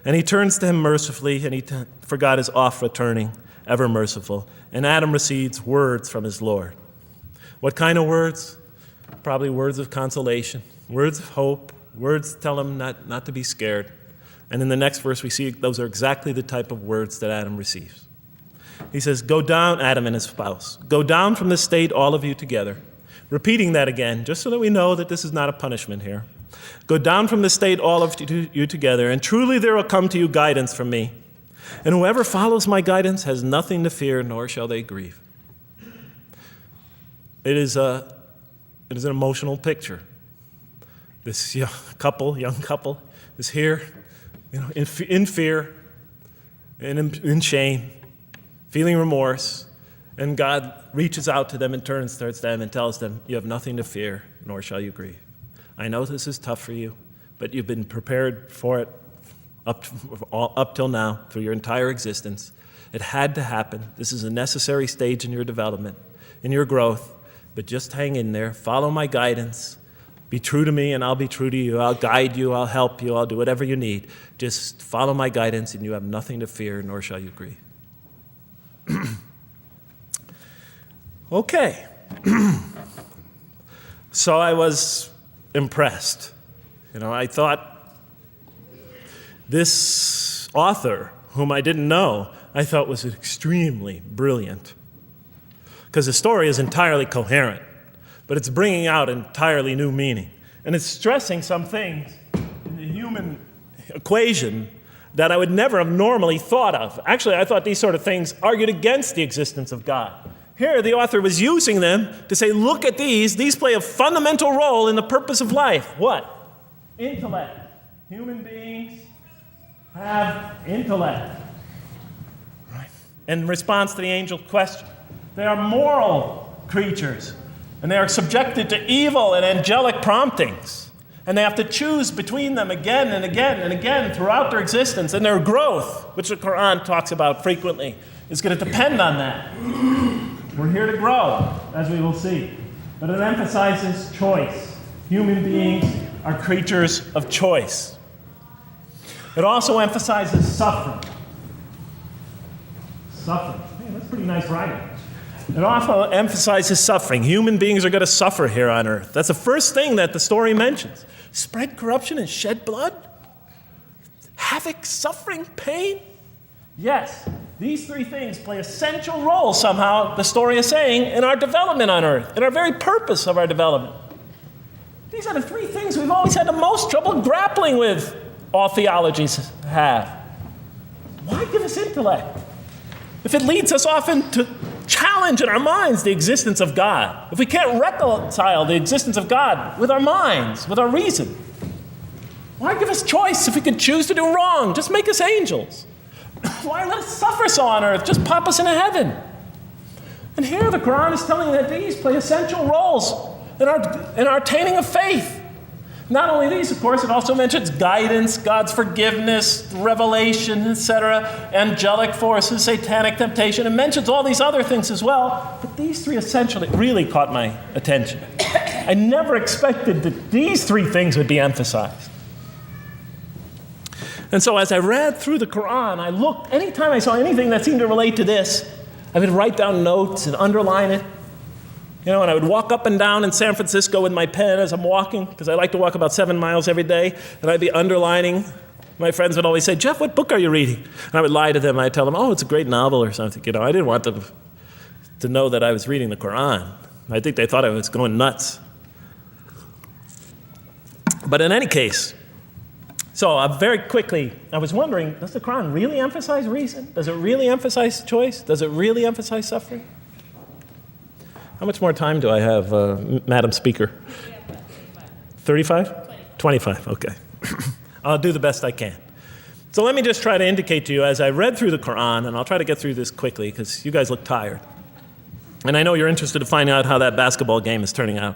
S1: And he turns to him mercifully, and for God is oft returning, ever merciful. And Adam receives words from his Lord. What kind of words? Probably words of consolation, words of hope, words tell him not to be scared. And in the next verse, we see those are exactly the type of words that Adam receives. He says, go down, Adam and his spouse. Go down from this state, all of you together. Repeating that again, just so that we know that this is not a punishment here. Go down from this state, all of you together, and truly there will come to you guidance from me. And whoever follows my guidance has nothing to fear, nor shall they grieve. It is an emotional picture. This young couple is here, in fear and in shame, feeling remorse, and God reaches out to them and turns towards them and tells them, you have nothing to fear, nor shall you grieve. I know this is tough for you, but you've been prepared for it up till now, through your entire existence. It had to happen. This is a necessary stage in your development, in your growth, but just hang in there, follow my guidance, be true to me and I'll be true to you. I'll guide you, I'll help you, I'll do whatever you need. Just follow my guidance and you have nothing to fear, nor shall you grieve. Okay. So I was impressed. I thought this author, whom I didn't know, I thought was extremely brilliant. Because the story is entirely coherent, but it's bringing out entirely new meaning. And it's stressing some things in the human equation that I would never have normally thought of. Actually, I thought these sort of things argued against the existence of God. Here, the author was using them to say, look at these. These play a fundamental role in the purpose of life. What? Intellect. Human beings have intellect. Right? In response to the angel's question, they are moral creatures, and they are subjected to evil and angelic promptings. And they have to choose between them again and again and again throughout their existence. And their growth, which the Quran talks about frequently, is going to depend on that. We're here to grow, as we will see. But it emphasizes choice. Human beings are creatures of choice. It also emphasizes suffering. Suffering. Hey, that's pretty nice writing. It also emphasizes suffering. Human beings are going to suffer here on earth. That's the first thing that the story mentions. Spread corruption and shed blood? Havoc, suffering, pain? Yes, these three things play a central role somehow, the story is saying, in our development on earth, in our very purpose of our development. These are the three things we've always had the most trouble grappling with, all theologies have. Why give us intellect? If it leads us often to challenge in our minds the existence of God, if we can't reconcile the existence of God with our minds, with our reason, why give us choice if we could choose to do wrong? Just make us angels. Why let us suffer so on earth? Just pop us into heaven. And here the Quran is telling that these play essential roles in our attaining of faith. Not only these, of course, it also mentions guidance, God's forgiveness, revelation, etc., angelic forces, satanic temptation. It mentions all these other things as well, but these three essentially really caught my attention. I never expected that these three things would be emphasized. And so as I read through the Quran, I looked, anytime I saw anything that seemed to relate to this, I would write down notes and underline it. And I would walk up and down in San Francisco with my pen as I'm walking, because I like to walk about 7 miles every day, and I'd be underlining. My friends would always say, Jeff, what book are you reading? And I would lie to them. I'd tell them, oh, it's a great novel or something. I didn't want them to know that I was reading the Quran. I think they thought I was going nuts. But in any case, so very quickly, I was wondering, does the Quran really emphasize reason? Does it really emphasize choice? Does it really emphasize suffering? How much more time do I have, Madam Speaker? 35? 25, okay. I'll do the best I can. So let me just try to indicate to you, as I read through the Quran, and I'll try to get through this quickly because you guys look tired. And I know you're interested to find out how that basketball game is turning out.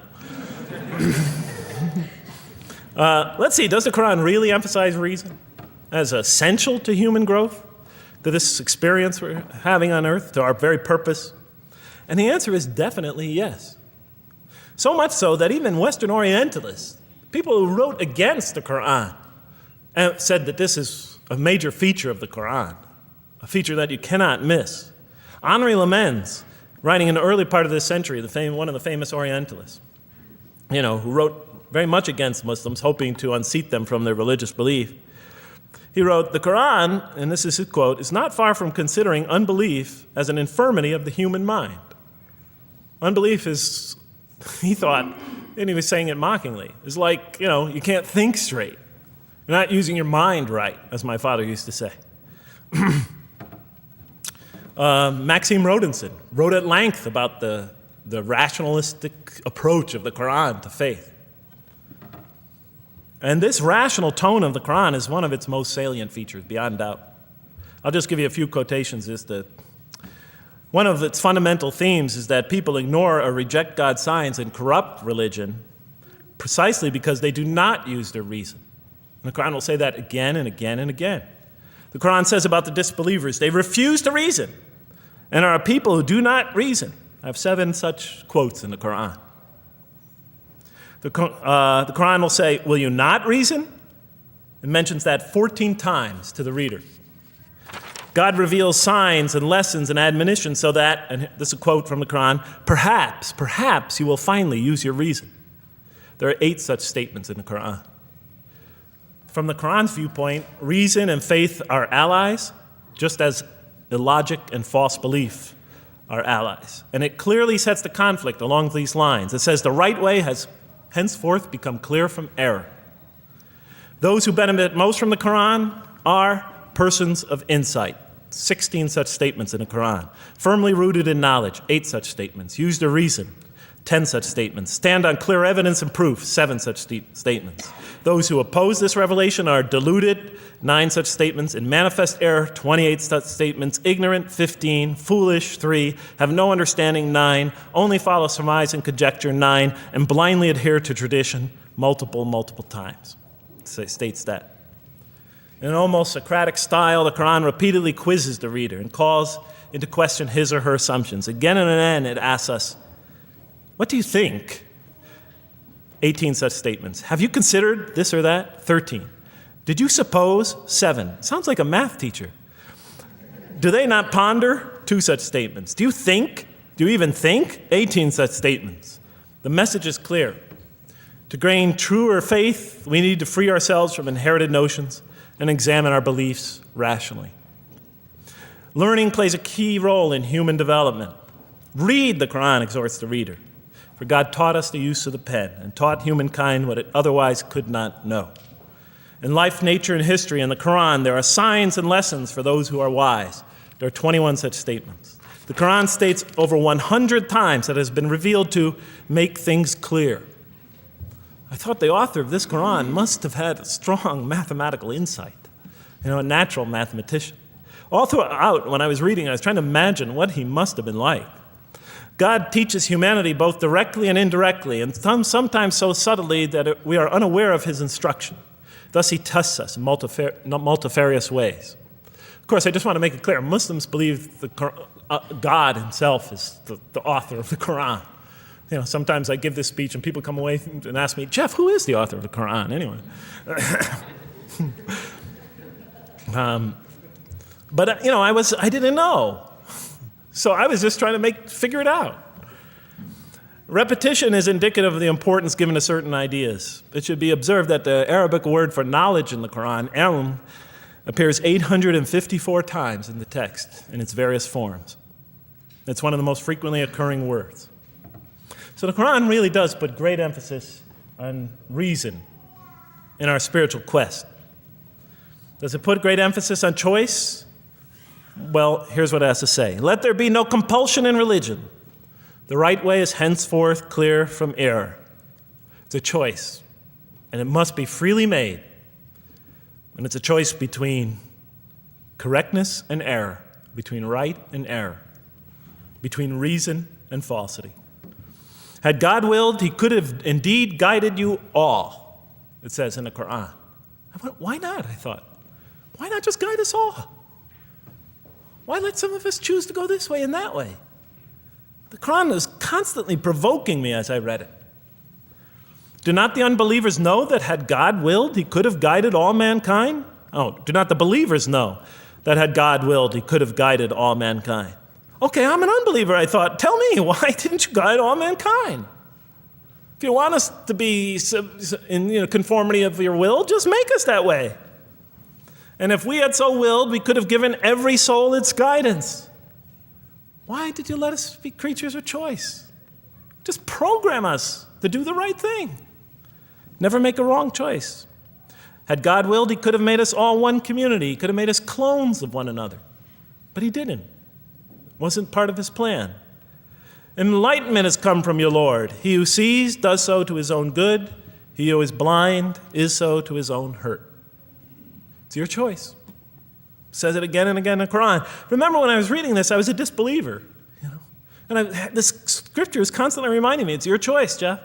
S1: Let's see, does the Quran really emphasize reason as essential to human growth, to this experience we're having on earth, to our very purpose? And the answer is definitely yes. So much so that even Western Orientalists, people who wrote against the Quran, said that this is a major feature of the Quran, a feature that you cannot miss. Henri Lemens, writing in the early part of this century, one of the famous Orientalists, who wrote very much against Muslims, hoping to unseat them from their religious belief. He wrote, the Quran, and this is his quote, is not far from considering unbelief as an infirmity of the human mind. Unbelief is, he thought, and he was saying it mockingly, is like, you can't think straight. You're not using your mind right, as my father used to say. Maxime Rodinson wrote at length about the rationalistic approach of the Quran to faith. And this rational tone of the Quran is one of its most salient features, beyond doubt. I'll just give you a few quotations. One of its fundamental themes is that people ignore or reject God's signs and corrupt religion precisely because they do not use their reason. And the Quran will say that again and again and again. The Quran says about the disbelievers, they refuse to reason and are a people who do not reason. I have 7 such quotes in the Quran. The Quran will say, will you not reason? It mentions that 14 times to the reader. God reveals signs and lessons and admonitions so that, and this is a quote from the Quran, perhaps you will finally use your reason. There are 8 such statements in the Quran. From the Quran's viewpoint, reason and faith are allies, just as illogic and false belief are allies. And it clearly sets the conflict along these lines. It says the right way has henceforth become clear from error. Those who benefit most from the Quran are persons of insight. 16 such statements in the Quran. Firmly rooted in knowledge, 8 such statements. Use their reason, 10 such statements. Stand on clear evidence and proof, 7 such statements. Those who oppose this revelation are deluded, 9 such statements. In manifest error, 28 such statements. Ignorant, 15. Foolish, 3. Have no understanding, 9. Only follow surmise and conjecture, 9. And blindly adhere to tradition, multiple times. It states that. In an almost Socratic style, the Quran repeatedly quizzes the reader and calls into question his or her assumptions. Again and again, it asks us, what do you think? 18 such statements. Have you considered this or that? 13. Did you suppose? 7. Sounds like a math teacher. Do they not ponder? 2 such statements. Do you think? Do you even think? 18 such statements. The message is clear. To gain truer faith, we need to free ourselves from inherited notions and examine our beliefs rationally. Learning plays a key role in human development. Read, the Quran exhorts the reader. For God taught us the use of the pen and taught humankind what it otherwise could not know. In life, nature, and history, in the Quran, there are signs and lessons for those who are wise. There are 21 such statements. The Quran states over 100 times that it has been revealed to make things clear. I thought the author of this Quran must have had a strong mathematical insight, a natural mathematician. All throughout, when I was reading, I was trying to imagine what he must have been like. God teaches humanity both directly and indirectly, and sometimes so subtly that we are unaware of his instruction. Thus, he tests us in multifarious ways. Of course, I just want to make it clear, Muslims believe God himself is the author of the Quran. Sometimes I give this speech and people come away and ask me, Jeff, who is the author of the Quran anyway? But I didn't know. So I was just trying to figure it out. Repetition is indicative of the importance given to certain ideas. It should be observed that the Arabic word for knowledge in the Quran, ilm, appears 854 times in the text in its various forms. It's one of the most frequently occurring words. So the Quran really does put great emphasis on reason in our spiritual quest. Does it put great emphasis on choice? Well, here's what it has to say. Let there be no compulsion in religion. The right way is henceforth clear from error. It's a choice, and it must be freely made. And it's a choice between correctness and error, between right and error, between reason and falsity. Had God willed, he could have indeed guided you all, it says in the Quran. I went, why not? I thought. Why not just guide us all? Why let some of us choose to go this way and that way? The Quran was constantly provoking me as I read it. Do not the unbelievers know that had God willed, he could have guided all mankind? Oh, do not the believers know that had God willed, he could have guided all mankind? Okay, I'm an unbeliever, I thought. Tell me, why didn't you guide all mankind? If you want us to be in conformity of your will, just make us that way. And if we had so willed, we could have given every soul its guidance. Why did you let us be creatures of choice? Just program us to do the right thing. Never make a wrong choice. Had God willed, he could have made us all one community. He could have made us clones of one another. But he didn't. It wasn't part of his plan. Enlightenment has come from your Lord. He who sees does so to his own good. He who is blind is so to his own hurt. It's your choice. It says it again and again in the Quran. Remember when I was reading this, I was a disbeliever. And this scripture is constantly reminding me, it's your choice, Jeff.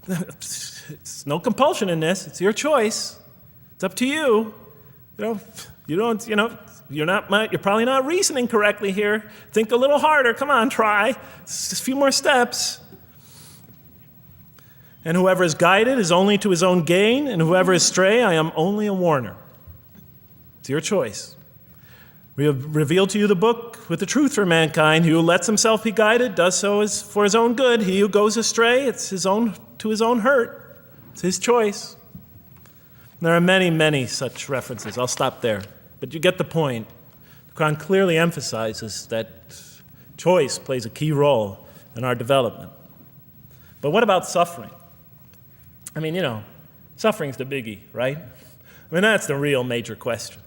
S1: It's no compulsion in this. It's your choice. It's up to you. You're probably not reasoning correctly here. Think a little harder. Come on, try. It's just a few more steps. And whoever is guided is only to his own gain, and whoever is stray, I am only a warner. It's your choice. We have revealed to you the book with the truth for mankind. He who lets himself be guided does so for his own good. He who goes astray, it's to his own hurt. It's his choice. There are many, many such references. I'll stop there. But you get the point. The Quran clearly emphasizes that choice plays a key role in our development. But what about suffering? Suffering's the biggie, right? That's the real major question.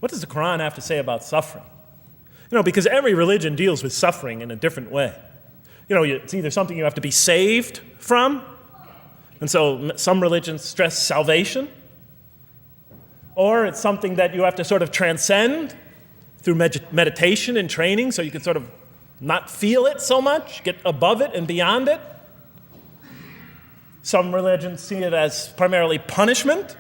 S1: What does the Quran have to say about suffering? Because every religion deals with suffering in a different way. It's either something you have to be saved from, and so some religions stress salvation, or it's something that you have to sort of transcend through meditation and training so you can sort of not feel it so much, get above it and beyond it. Some religions see it as primarily punishment.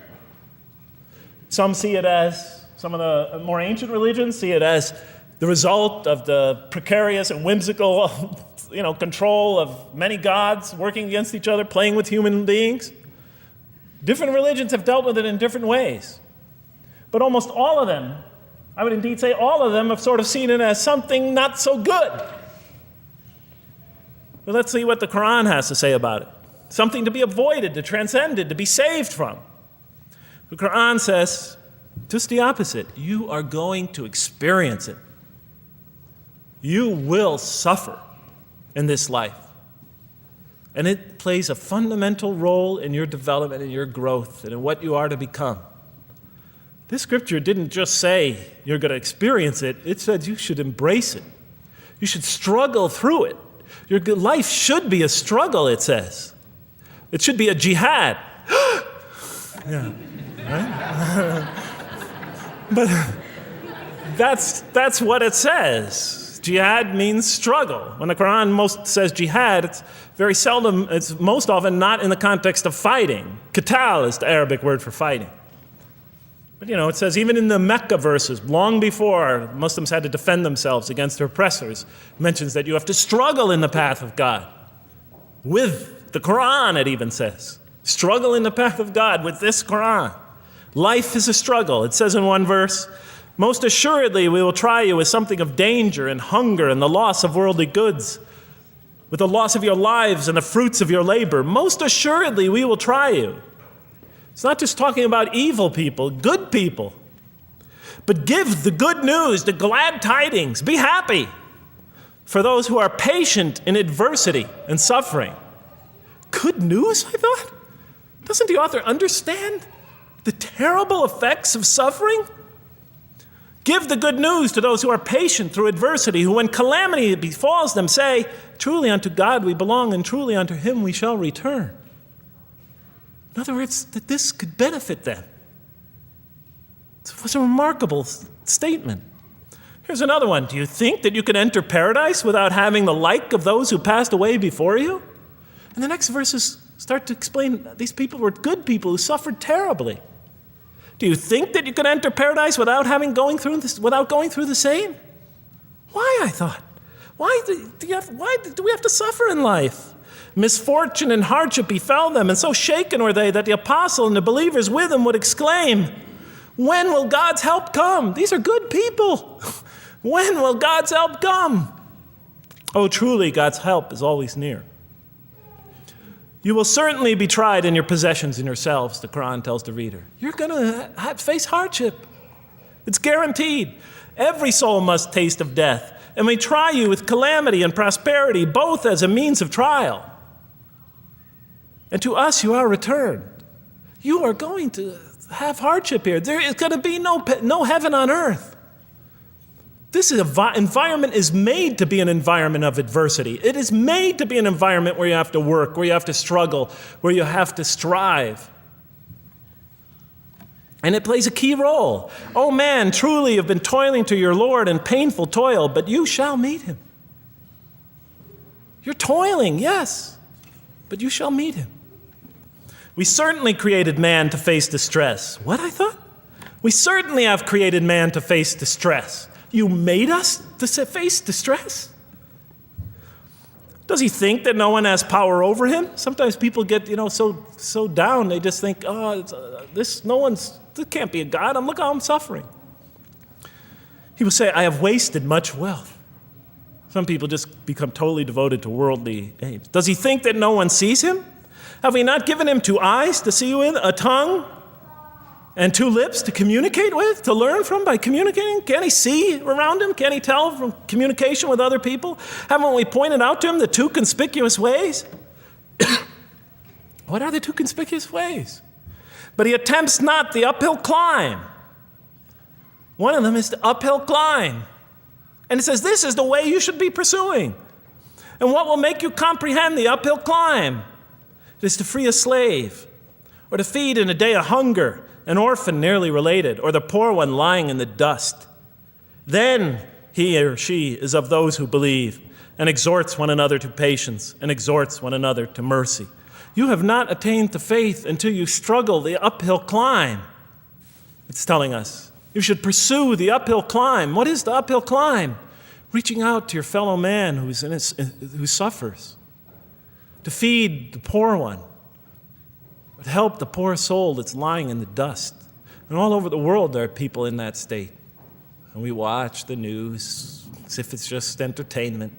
S1: Some see it as, some of the more ancient religions see it as the result of the precarious and whimsical, control of many gods working against each other, playing with human beings. Different religions have dealt with it in different ways. But almost all of them, I would indeed say all of them, have sort of seen it as something not so good. But let's see what the Quran has to say about it. Something to be avoided, to transcended, to be saved from. The Quran says just the opposite. You are going to experience it. You will suffer in this life. And it plays a fundamental role in your development and your growth and in what you are to become. This scripture didn't just say you're going to experience it. It said you should embrace it. You should struggle through it. Your life should be a struggle, it says. It should be a jihad. Yeah, right? But that's what it says. Jihad means struggle. When the Quran most says jihad, it's very seldom, it's most often not in the context of fighting. Qital is the Arabic word for fighting. But it says even in the Mecca verses, long before Muslims had to defend themselves against their oppressors, it mentions that you have to struggle in the path of God. With the Quran, it even says. Struggle in the path of God with this Quran. Life is a struggle. It says in one verse, most assuredly we will try you with something of danger and hunger and the loss of worldly goods, with the loss of your lives and the fruits of your labor. Most assuredly we will try you. It's not just talking about evil people, good people. But give the good news, the glad tidings. Be happy for those who are patient in adversity and suffering. Good news, I thought? Doesn't the author understand the terrible effects of suffering? Give the good news to those who are patient through adversity, who when calamity befalls them say, truly unto God we belong and truly unto him we shall return. In other words, that this could benefit them. It was a remarkable statement. Here's another one. Do you think that you can enter paradise without having the like of those who passed away before you? And the next verses start to explain these people were good people who suffered terribly. Do you think that you can enter paradise without going through the same? Why, I thought? Why do we have to suffer in life? Misfortune and hardship befell them, and so shaken were they that the apostle and the believers with him would exclaim, when will God's help come? These are good people. When will God's help come? Oh, truly, God's help is always near. You will certainly be tried in your possessions and yourselves, the Quran tells the reader. You're going to face hardship. It's guaranteed. Every soul must taste of death, and we try you with calamity and prosperity, both as a means of trial. And to us you are returned. You are going to have hardship here. There is going to be no heaven on earth. This environment is made to be an environment of adversity. It is made to be an environment where you have to work, where you have to struggle, where you have to strive. And it plays a key role. Oh man, truly you've been toiling to your Lord in painful toil, but you shall meet him. You're toiling, yes, but you shall meet him. We certainly created man to face distress. What, I thought? We certainly have created man to face distress. You made us to face distress? Does he think that no one has power over him? Sometimes people get, so down, they just think, this can't be a God. Look how I'm suffering. He will say, I have wasted much wealth. Some people just become totally devoted to worldly aims. Does he think that no one sees him? Have we not given him 2 eyes to see with, a tongue, and 2 lips to communicate with, to learn from by communicating? Can he see around him? Can he tell from communication with other people? Haven't we pointed out to him the 2 conspicuous ways? What are the 2 conspicuous ways? But he attempts not the uphill climb. One of them is the uphill climb. And it says this is the way you should be pursuing. And what will make you comprehend the uphill climb? It is to free a slave, or to feed in a day of hunger, an orphan nearly related, or the poor one lying in the dust. Then he or she is of those who believe, and exhorts one another to patience, and exhorts one another to mercy. You have not attained to faith until you struggle the uphill climb. It's telling us you should pursue the uphill climb. What is the uphill climb? Reaching out to your fellow man who suffers, to feed the poor one, to help the poor soul that's lying in the dust. And all over the world there are people in that state. And we watch the news as if it's just entertainment.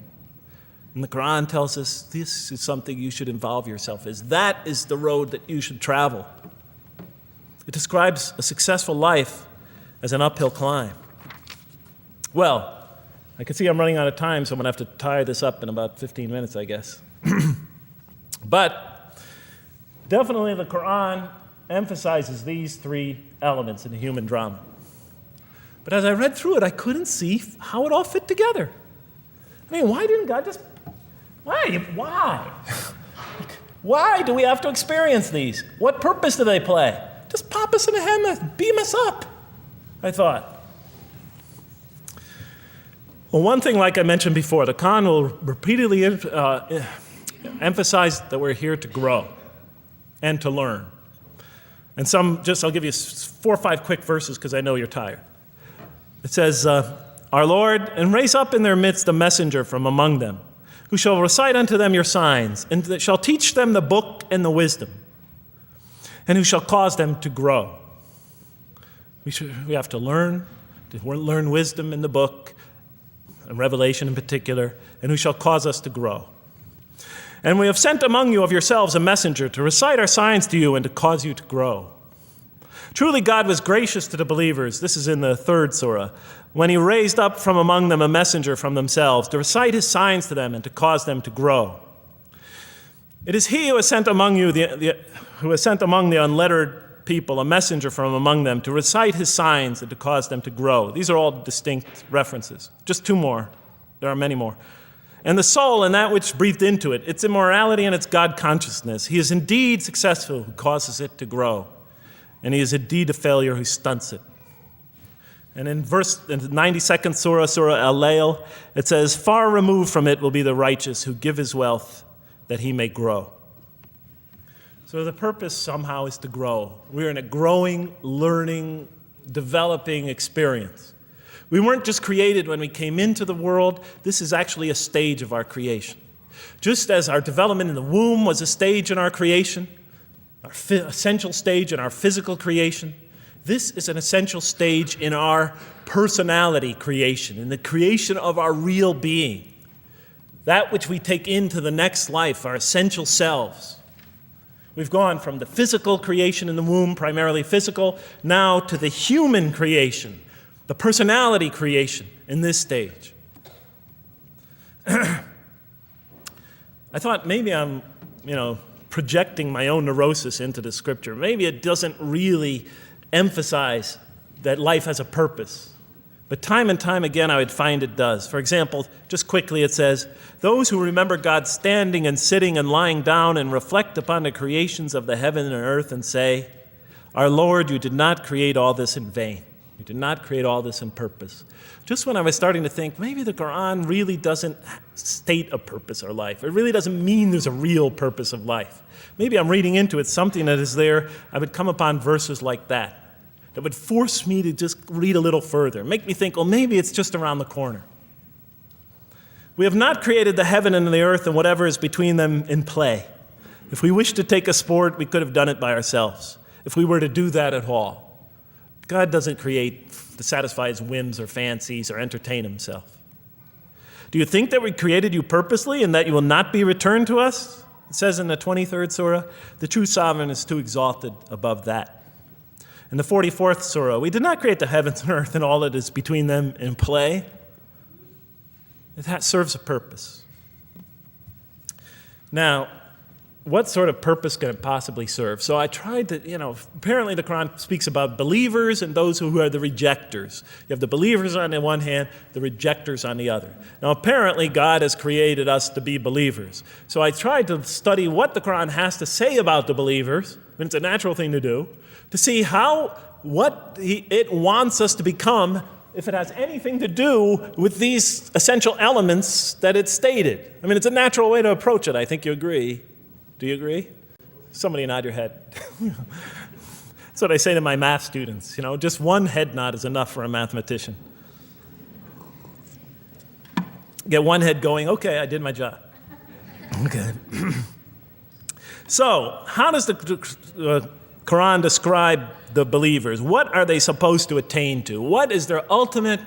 S1: And the Quran tells us this is something you should involve yourself in. That is the road that you should travel. It describes a successful life as an uphill climb. Well, I can see I'm running out of time, so I'm going to have to tie this up in about 15 minutes, I guess. But definitely the Quran emphasizes these three elements in the human drama. But as I read through it, I couldn't see how it all fit together. I mean, why didn't God just... Why? Why do we have to experience these? What purpose do they play? Just pop us in the head, beam us up, I thought. Well, one thing, like I mentioned before, the Quran will repeatedly emphasize that we're here to grow and to learn. And I'll give you 4 or 5 quick verses because I know you're tired. It says, Our Lord, and raise up in their midst a messenger from among them, who shall recite unto them your signs, and that shall teach them the book and the wisdom, and who shall cause them to grow. We have to learn wisdom in the book, and Revelation in particular, and who shall cause us to grow. And we have sent among you of yourselves a messenger to recite our signs to you and to cause you to grow. Truly God was gracious to the believers, this is in the 3rd surah, when he raised up from among them a messenger from themselves to recite his signs to them and to cause them to grow. It is he who has sent among you who has sent among the unlettered people a messenger from among them to recite his signs and to cause them to grow. These are all distinct references. Just 2 more. There are many more. And the soul and that which breathed into it, its immorality and its God consciousness, he is indeed successful who causes it to grow. And he is indeed a failure who stunts it. And in the 92nd surah, Surah Al-Layl, it says, Far removed from it will be the righteous who give his wealth that he may grow. So the purpose somehow is to grow. We're in a growing, learning, developing experience. We weren't just created when we came into the world. This is actually a stage of our creation. Just as our development in the womb was a stage in our creation, our essential stage in our physical creation, this is an essential stage in our personality creation, in the creation of our real being. That which we take into the next life, our essential selves. We've gone from the physical creation in the womb, primarily physical, now to the human creation, the personality creation in this stage. I thought maybe I'm, projecting my own neurosis into the scripture. Maybe it doesn't really emphasize that life has a purpose. But time and time again, I would find it does. For example, just quickly, it says, Those who remember God standing and sitting and lying down and reflect upon the creations of the heaven and earth and say, Our Lord, you did not create all this in vain. You did not create all this in purpose. Just when I was starting to think, maybe the Quran really doesn't state a purpose of life. It really doesn't mean there's a real purpose of life. Maybe I'm reading into it something that is there. I would come upon verses like that would force me to just read a little further, make me think, well, maybe it's just around the corner. We have not created the heaven and the earth and whatever is between them in play. If we wished to take a sport, we could have done it by ourselves, if we were to do that at all. God doesn't create to satisfy his whims or fancies or entertain himself. Do you think that we created you purposely and that you will not be returned to us? It says in the 23rd surah, the true sovereign is too exalted above that. In the 44th surah, we did not create the heavens and earth and all that is between them in play. That serves a purpose. Now, what sort of purpose can it possibly serve? So I tried to, apparently the Quran speaks about believers and those who are the rejectors. You have the believers on the one hand, the rejectors on the other. Now, apparently God has created us to be believers. So I tried to study what the Quran has to say about the believers, and it's a natural thing to do, to see what it wants us to become, if it has anything to do with these essential elements that it stated. I mean, it's a natural way to approach it. I think you agree. Do you agree? Somebody nod your head. That's what I say to my math students. Just one head nod is enough for a mathematician. Get one head going, okay, I did my job. Okay. So, how does the Quran describe the believers? What are they supposed to attain to? What is their ultimate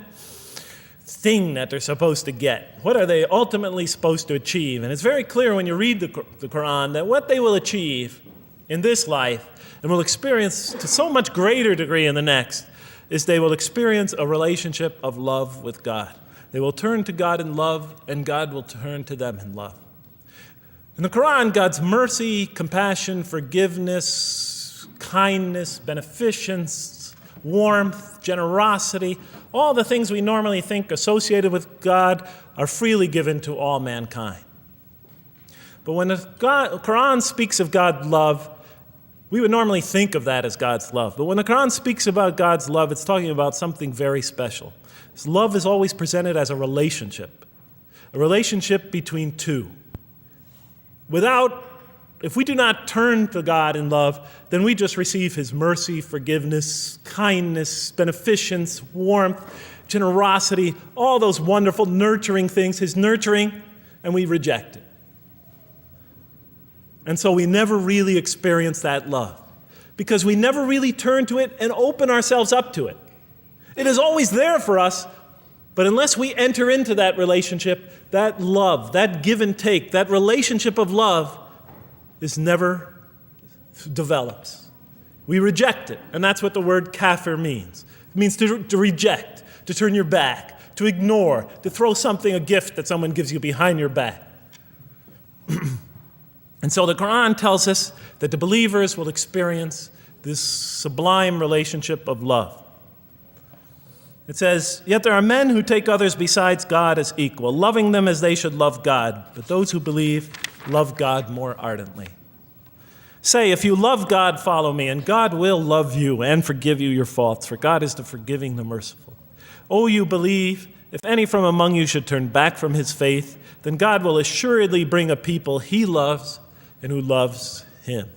S1: thing that they're supposed to get? What are they ultimately supposed to achieve? And it's very clear when you read the Quran that what they will achieve in this life and will experience to so much greater degree in the next is they will experience a relationship of love with God. They will turn to God in love, and God will turn to them in love. In the Quran, God's mercy, compassion, forgiveness, kindness, beneficence, warmth, generosity, all the things we normally think associated with God are freely given to all mankind. But when the Quran speaks of God's love, we would normally think of that as God's love. But when the Quran speaks about God's love, it's talking about something very special. This love is always presented as a relationship between two. If we do not turn to God in love, then we just receive His mercy, forgiveness, kindness, beneficence, warmth, generosity, all those wonderful nurturing things, His nurturing, and we reject it. And so we never really experience that love because we never really turn to it and open ourselves up to it. It is always there for us, but unless we enter into that relationship, that love, that give and take, that relationship of love is never develops. We reject it, and that's what the word kafir means. It means to reject, to turn your back, to ignore, to throw a gift that someone gives you behind your back. And so the Quran tells us that the believers will experience this sublime relationship of love. It says, "Yet there are men who take others besides God as equal, loving them as they should love God, but those who believe love God more ardently. Say, if you love God, follow me, and God will love you and forgive you your faults, for God is the forgiving, the merciful. O you believe, if any from among you should turn back from his faith, then God will assuredly bring a people he loves and who loves him."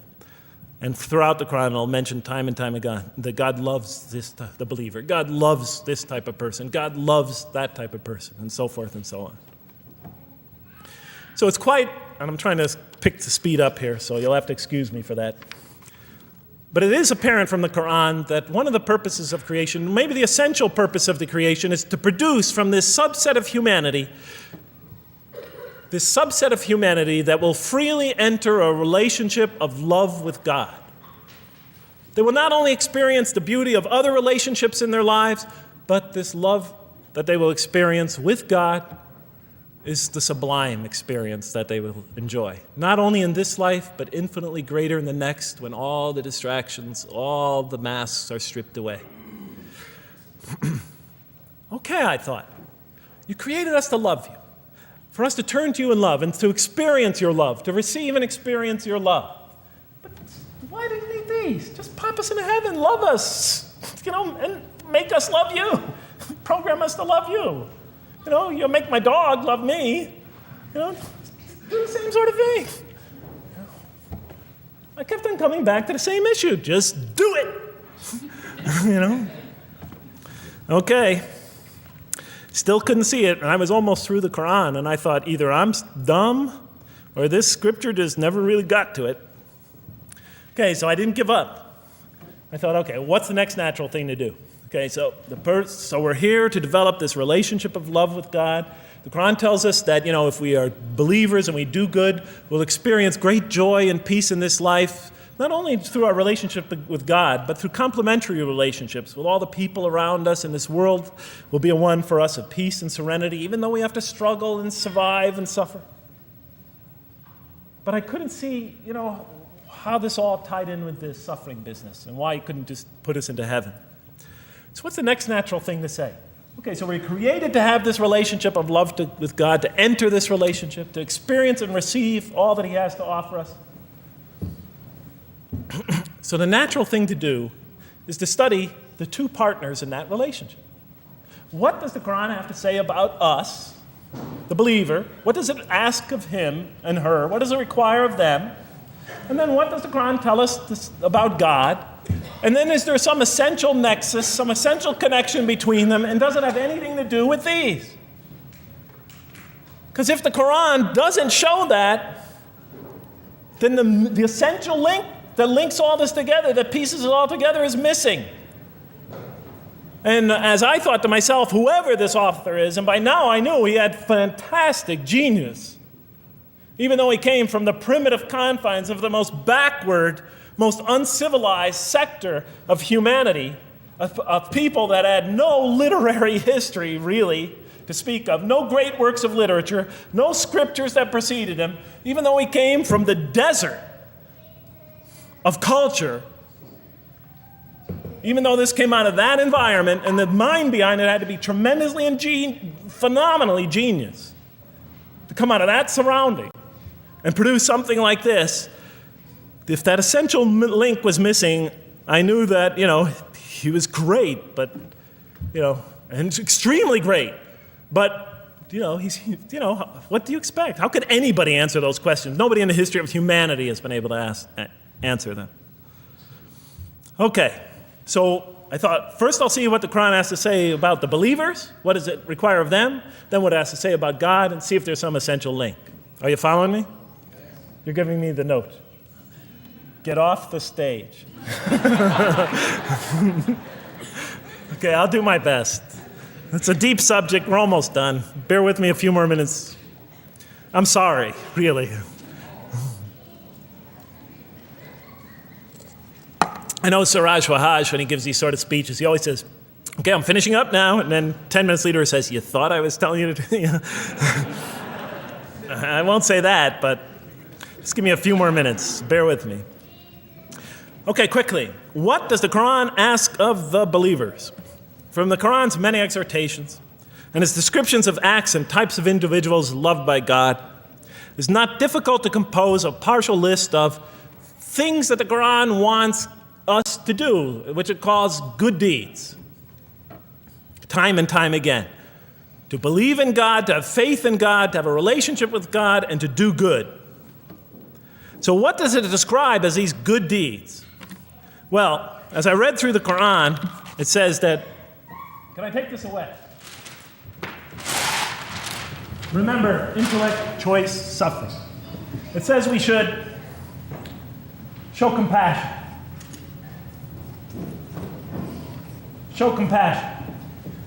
S1: And throughout the Quran, I'll mention time and time again that God loves the believer. God loves this type of person. God loves that type of person, and so forth and so on. So it's quite, and I'm trying to pick the speed up here, so you'll have to excuse me for that. But it is apparent from the Quran that one of the purposes of creation, maybe the essential purpose of the creation, is to produce from this subset of humanity that will freely enter a relationship of love with God. They will not only experience the beauty of other relationships in their lives, but this love that they will experience with God is the sublime experience that they will enjoy. Not only in this life, but infinitely greater in the next, when all the distractions, all the masks are stripped away. Okay, I thought, you created us to love you, for us to turn to you in love and to experience your love, to receive and experience your love. But why do you need these? Just pop us into heaven, love us, and make us love you. Program us to love you. You'll make my dog love me. Do the same sort of thing. I kept on coming back to the same issue. Just do it. Okay. Still couldn't see it, and I was almost through the Quran, and I thought either I'm dumb or this scripture just never really got to it. Okay, so I didn't give up. I thought, okay, what's the next natural thing to do? Okay, so we're here to develop this relationship of love with God. The Quran tells us that, if we are believers and we do good, we'll experience great joy and peace in this life, not only through our relationship with God, but through complementary relationships with all the people around us in this world will be a one for us of peace and serenity, even though we have to struggle and survive and suffer. But I couldn't see, how this all tied in with this suffering business and why he couldn't just put us into heaven. So what's the next natural thing to say? Okay, so we're created to have this relationship of love with God, to enter this relationship, to experience and receive all that he has to offer us. So the natural thing to do is to study the two partners in that relationship. What does the Quran have to say about us, the believer? What does it ask of him and her? What does it require of them? And then what does the Quran tell us about God? And then is there some essential nexus, some essential connection between them, and does it have anything to do with these? Because if the Quran doesn't show that, then the essential link that links all this together, that pieces it all together, is missing. And as I thought to myself, whoever this author is, and by now I knew he had fantastic genius, even though he came from the primitive confines of the most backward, most uncivilized sector of humanity, of people that had no literary history, really, to speak of, no great works of literature, no scriptures that preceded him, even though he came from the desert of culture, even though this came out of that environment, and the mind behind it had to be tremendously and phenomenally genius to come out of that surrounding and produce something like this. If that essential link was missing, I knew that, he was great, but, and extremely great. But, what do you expect? How could anybody answer those questions? Nobody in the history of humanity has been able to answer them. Okay, so I thought, first I'll see what the Quran has to say about the believers. What does it require of them? Then what it has to say about God, and see if there's some essential link. Are you following me? You're giving me the note. Get off the stage. Okay, I'll do my best. It's a deep subject. We're almost done. Bear with me a few more minutes. I'm sorry, really. I know Siraj Wahaj, when he gives these sort of speeches, he always says, okay, I'm finishing up now, and then 10 minutes later he says, you thought I was telling you to... I won't say that, but just give me a few more minutes. Bear with me. Okay, quickly. What does the Quran ask of the believers? From the Quran's many exhortations and its descriptions of acts and types of individuals loved by God, it's not difficult to compose a partial list of things that the Quran wants us to do, which it calls good deeds, time and time again. To believe in God, to have faith in God, to have a relationship with God, and to do good. So what does it describe as these good deeds? Well, as I read through the Quran, it says that, can I take this away? Remember, intellect, choice, suffering. It says we should show compassion. Show compassion.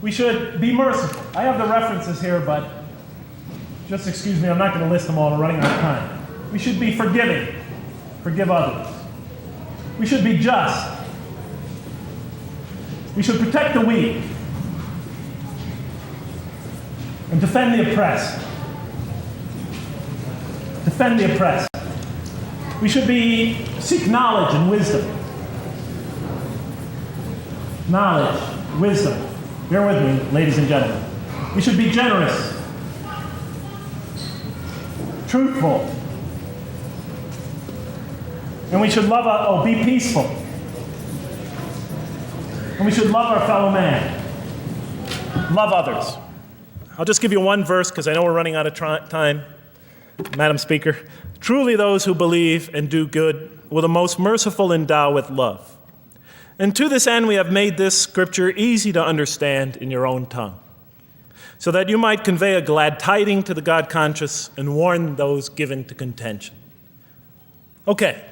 S1: We should be merciful. I have the references here, but just excuse me, I'm not going to list them all. We're running out of time. We should be forgiving. Forgive others. We should be just. We should protect the weak and defend the oppressed. Defend the oppressed. We should seek knowledge and wisdom. Knowledge, wisdom. Bear with me, ladies and gentlemen. We should be generous, truthful, and we should be peaceful. And we should love our fellow man. Love others. I'll just give you one verse because I know we're running out of time, Madam Speaker. Truly those who believe and do good will the most merciful endow with love. And to this end we have made this scripture easy to understand in your own tongue, so that you might convey a glad tiding to the God-conscious and warn those given to contention. Okay,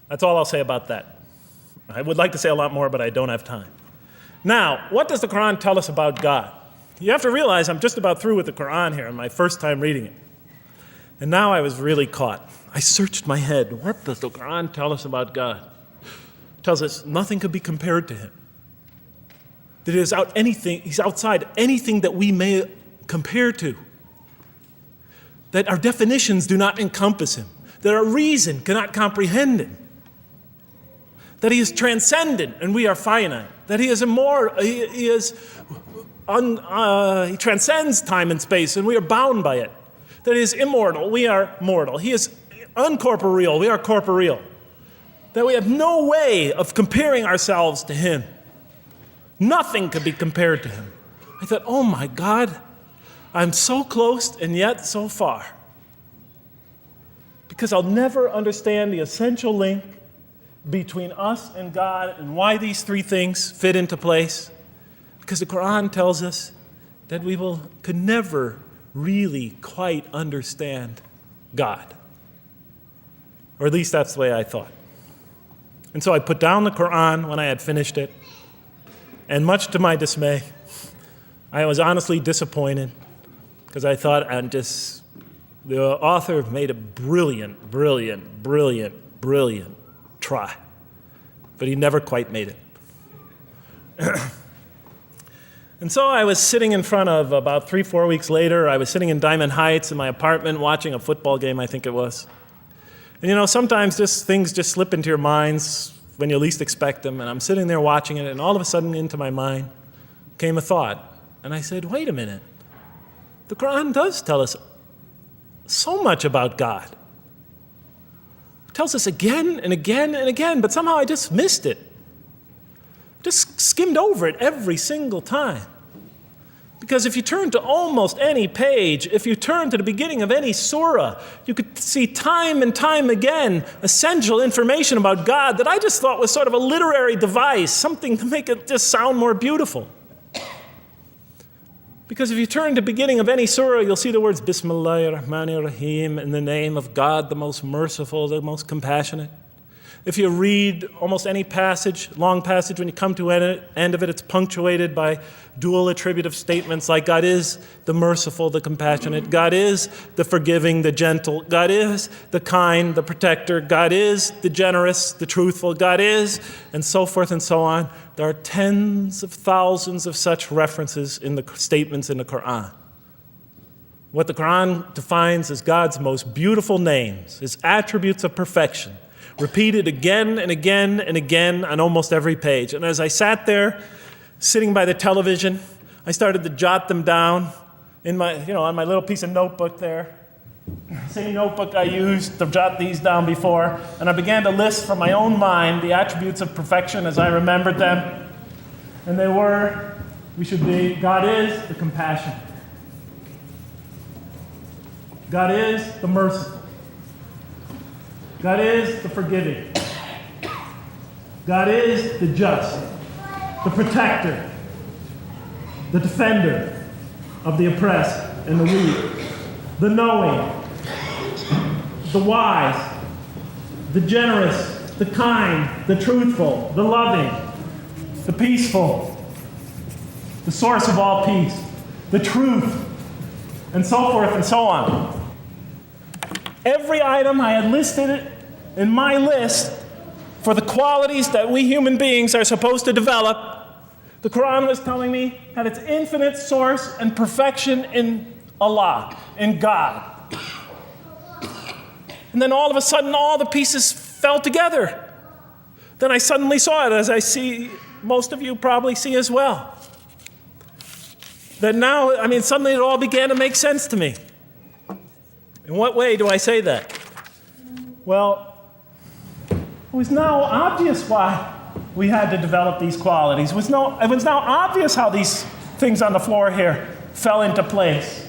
S1: that's all I'll say about that. I would like to say a lot more, but I don't have time. Now, what does the Quran tell us about God? You have to realize I'm just about through with the Quran here, my first time reading it. And now I was really caught. I searched my head. What does the Quran tell us about God? It tells us nothing could be compared to him. That he's outside anything that we may compare to. That our definitions do not encompass him. That our reason cannot comprehend him. That he is transcendent and we are finite. That he is immortal. He transcends time and space and we are bound by it. That he is immortal, we are mortal. He is uncorporeal, we are corporeal. That we have no way of comparing ourselves to him. Nothing could be compared to him. I thought, oh my God, I'm so close and yet so far. Because I'll never understand the essential link between us and God and why these three things fit into place. Because the Quran tells us that we could never really quite understand God. Or at least that's the way I thought. And so I put down the Quran when I had finished it. And much to my dismay, I was honestly disappointed because I thought the author made a brilliant try. But he never quite made it. And so I was sitting in front of, about 3-4 weeks later, I was sitting in Diamond Heights in my apartment watching a football game, I think it was. And sometimes things just slip into your minds when you least expect them. And I'm sitting there watching it, and all of a sudden into my mind came a thought. And I said, wait a minute. The Quran does tell us so much about God. It tells us again and again and again, but somehow I just missed it. Just skimmed over it every single time. Because if you turn to almost any page, if you turn to the beginning of any surah, you could see time and time again essential information about God that I just thought was sort of a literary device, something to make it just sound more beautiful. Because if you turn to the beginning of any surah, you'll see the words Bismillahir Rahmanir Rahim, in the name of God, the most merciful, the most compassionate. If you read almost any passage, long passage, when you come to the end of it, it's punctuated by dual attributive statements like God is the merciful, the compassionate, God is the forgiving, the gentle, God is the kind, the protector, God is the generous, the truthful, God is, and so forth and so on. There are tens of thousands of such references in the statements in the Quran. What the Quran defines as God's most beautiful names, his attributes of perfection, repeated again and again and again on almost every page. And as I sat there, sitting by the television, I started to jot them down in my, on my little piece of notebook there. Same notebook I used to jot these down before. And I began to list from my own mind the attributes of perfection as I remembered them. And they were, God is the compassionate. God is the merciful. God is the forgiving. God is the just, the protector, the defender of the oppressed and the weak, the knowing, the wise, the generous, the kind, the truthful, the loving, the peaceful, the source of all peace, the truth, and so forth and so on. Every item I had listed in my list for the qualities that we human beings are supposed to develop, the Quran was telling me had its infinite source and perfection in Allah, in God. And then all of a sudden, all the pieces fell together. Then I suddenly saw it, as I see most of you probably see as well. That now, suddenly it all began to make sense to me. In what way do I say that? Well, it was now obvious why we had to develop these qualities. It was now obvious how these things on the floor here fell into place.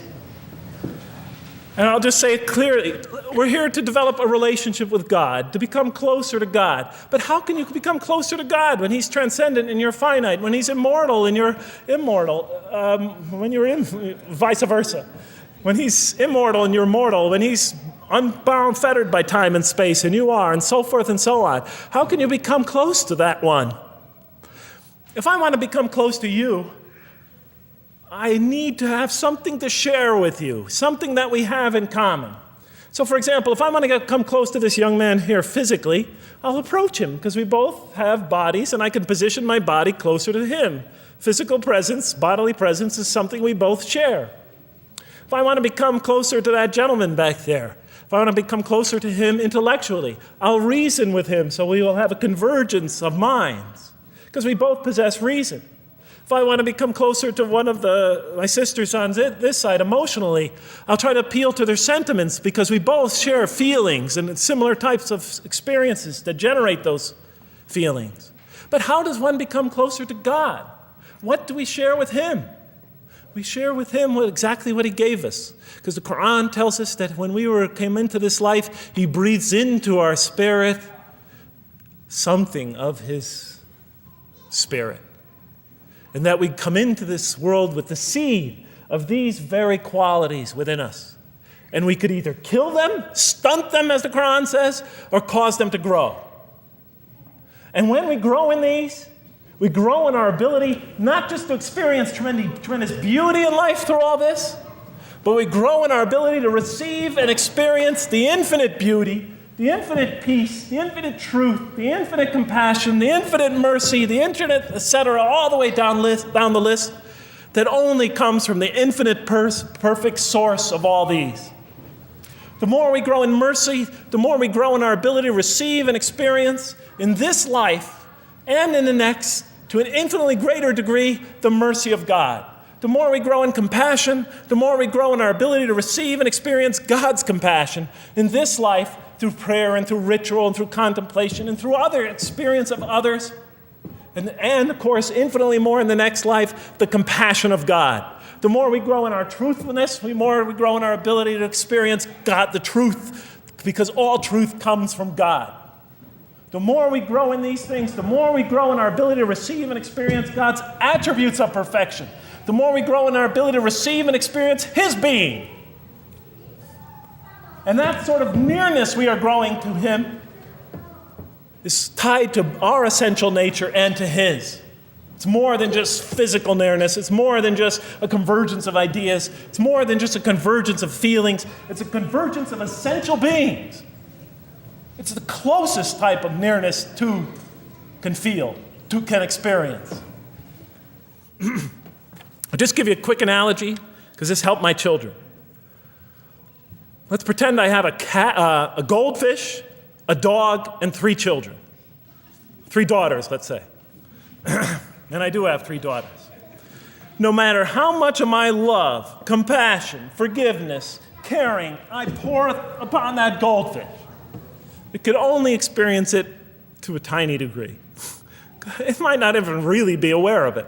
S1: And I'll just say it clearly. We're here to develop a relationship with God, to become closer to God. But how can you become closer to God when he's transcendent and you're finite, when he's immortal and you're immortal, vice versa? When he's immortal and you're mortal, when he's unbound, fettered by time and space, and you are, and so forth and so on. How can you become close to that one? If I want to become close to you, I need to have something to share with you, something that we have in common. So, for example, if I want to come close to this young man here physically, I'll approach him because we both have bodies, and I can position my body closer to him. Physical presence, bodily presence is something we both share. If I want to become closer to that gentleman back there, if I want to become closer to him intellectually, I'll reason with him so we will have a convergence of minds because we both possess reason. If I want to become closer to one of my sisters on this side emotionally, I'll try to appeal to their sentiments because we both share feelings and similar types of experiences that generate those feelings. But how does one become closer to God? What do we share with him? We share with him exactly what he gave us. Because the Quran tells us that when we came into this life, he breathes into our spirit something of his spirit. And that we come into this world with the seed of these very qualities within us. And we could either kill them, stunt them, as the Quran says, or cause them to grow. And when we grow in these, we grow in our ability not just to experience tremendous beauty in life through all this, but we grow in our ability to receive and experience the infinite beauty, the infinite peace, the infinite truth, the infinite compassion, the infinite mercy, the infinite, etc., all the way down the list that only comes from the infinite perfect source of all these. The more we grow in mercy, the more we grow in our ability to receive and experience in this life and in the next, to an infinitely greater degree, the mercy of God. The more we grow in compassion, the more we grow in our ability to receive and experience God's compassion in this life through prayer and through ritual and through contemplation and through other experience of others. And of course, infinitely more in the next life, the compassion of God. The more we grow in our truthfulness, the more we grow in our ability to experience God, the truth, because all truth comes from God. The more we grow in these things, the more we grow in our ability to receive and experience God's attributes of perfection. The more we grow in our ability to receive and experience His being. And that sort of nearness we are growing to Him is tied to our essential nature and to His. It's more than just physical nearness. It's more than just a convergence of ideas. It's more than just a convergence of feelings. It's a convergence of essential beings. It's the closest type of nearness two can feel, two can experience. I'll just give you a quick analogy, because this helped my children. Let's pretend I have a goldfish, a dog, and 3 children. 3 daughters, let's say. And I do have 3 daughters. No matter how much of my love, compassion, forgiveness, caring I pour upon that goldfish, it could only experience it to a tiny degree. It might not even really be aware of it,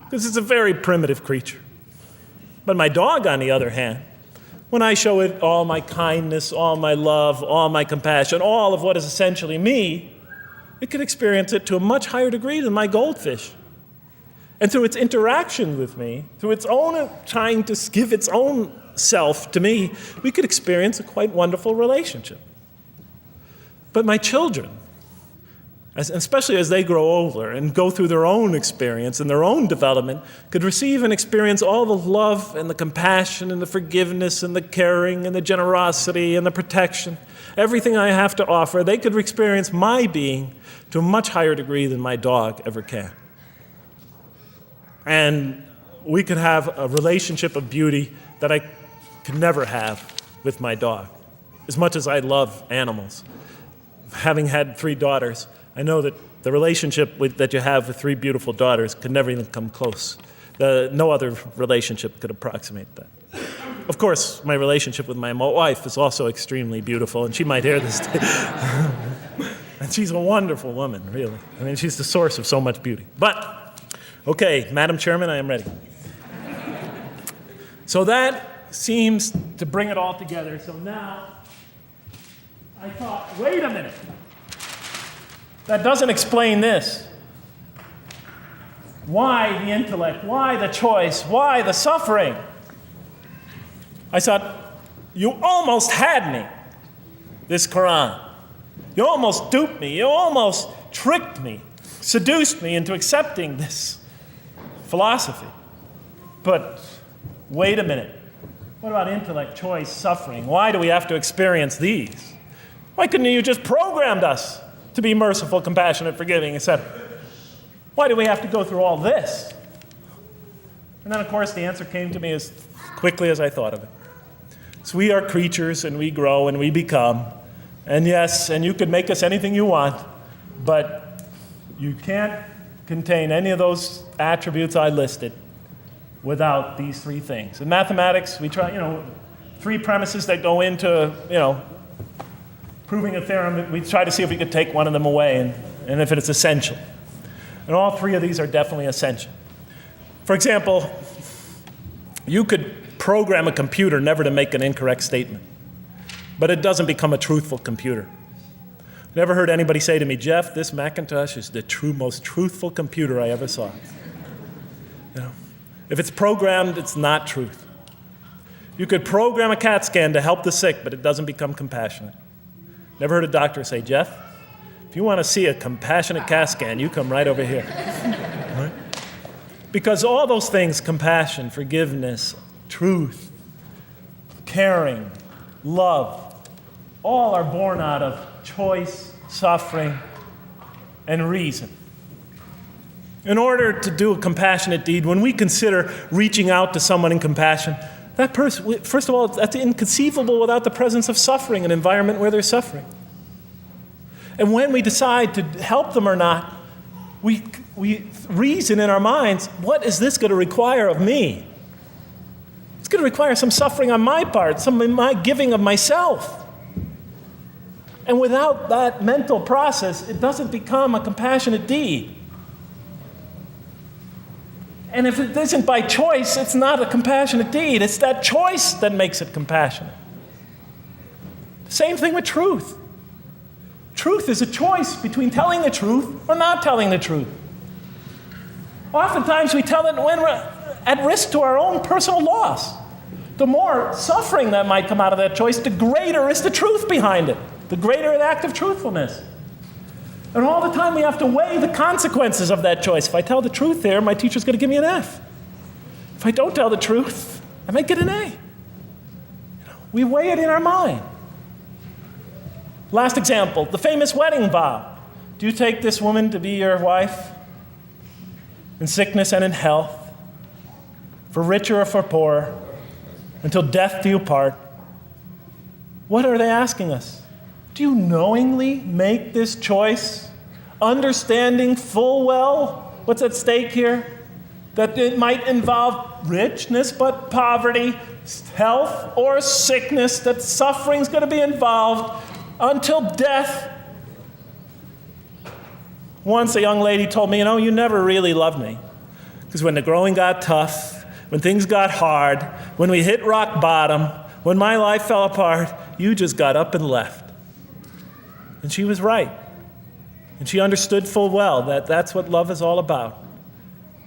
S1: because it's a very primitive creature. But my dog, on the other hand, when I show it all my kindness, all my love, all my compassion, all of what is essentially me, it can experience it to a much higher degree than my goldfish. And through its interaction with me, through its own trying to give its own self to me, we could experience a quite wonderful relationship. But my children, especially as they grow older and go through their own experience and their own development, could receive and experience all the love and the compassion and the forgiveness and the caring and the generosity and the protection, everything I have to offer. They could experience my being to a much higher degree than my dog ever can. And we could have a relationship of beauty that I could never have with my dog. As much as I love animals, having had 3 daughters, I know that the relationship that you have with 3 beautiful daughters could never even come close. No other relationship could approximate that. Of course, my relationship with my wife is also extremely beautiful, and she might hear this. And she's a wonderful woman, really. I mean, she's the source of so much beauty. But, okay, Madam Chairman, I am ready. So that seems to bring it all together. So now, I thought, wait a minute. That doesn't explain this. Why the intellect? Why the choice? Why the suffering? I thought, you almost had me, this Quran. You almost duped me. You almost tricked me, seduced me into accepting this philosophy. But wait a minute. What about intellect, choice, suffering? Why do we have to experience these? Why couldn't you just programmed us to be merciful, compassionate, forgiving, etc.? Why do we have to go through all this? And then, of course, the answer came to me as quickly as I thought of it. So we are creatures, and we grow, and we become. And yes, and you could make us anything you want, but you can't contain any of those attributes I listed without these 3 things. In mathematics, we try, 3 premises that go into, proving a theorem. We try to see if we could take one of them away, and if it's essential. And all 3 of these are definitely essential. For example, you could program a computer never to make an incorrect statement, but it doesn't become a truthful computer. Never heard anybody say to me, Jeff, this Macintosh is the most truthful computer I ever saw. If it's programmed, it's not truth. You could program a CAT scan to help the sick, but it doesn't become compassionate. Never heard a doctor say, Jeff, if you want to see a compassionate CAT scan, you come right over here. Right? Because all those things, compassion, forgiveness, truth, caring, love, all are born out of choice, suffering, and reason. In order to do a compassionate deed, when we consider reaching out to someone in compassion, that person, first of all, that's inconceivable without the presence of suffering, an environment where there's suffering. And when we decide to help them or not, we reason in our minds, what is this going to require of me? It's going to require some suffering on my part, some of my giving of myself. And without that mental process, it doesn't become a compassionate deed. And if it isn't by choice, it's not a compassionate deed. It's that choice that makes it compassionate. Same thing with truth. Truth is a choice between telling the truth or not telling the truth. Oftentimes we tell it when we're at risk to our own personal loss. The more suffering that might come out of that choice, the greater is the truth behind it, the greater an act of truthfulness. And all the time we have to weigh the consequences of that choice. If I tell the truth there, my teacher's going to give me an F. If I don't tell the truth, I might get an A. We weigh it in our mind. Last example, the famous wedding vow. Do you take this woman to be your wife in sickness and in health, for richer or for poorer, until death do you part? What are they asking us? Do you knowingly make this choice, understanding full well what's at stake here? That it might involve richness but poverty, health or sickness, that suffering's going to be involved until death. Once a young lady told me, you never really loved me. Because when the growing got tough, when things got hard, when we hit rock bottom, when my life fell apart, you just got up and left. And she was right. And she understood full well that that's what love is all about.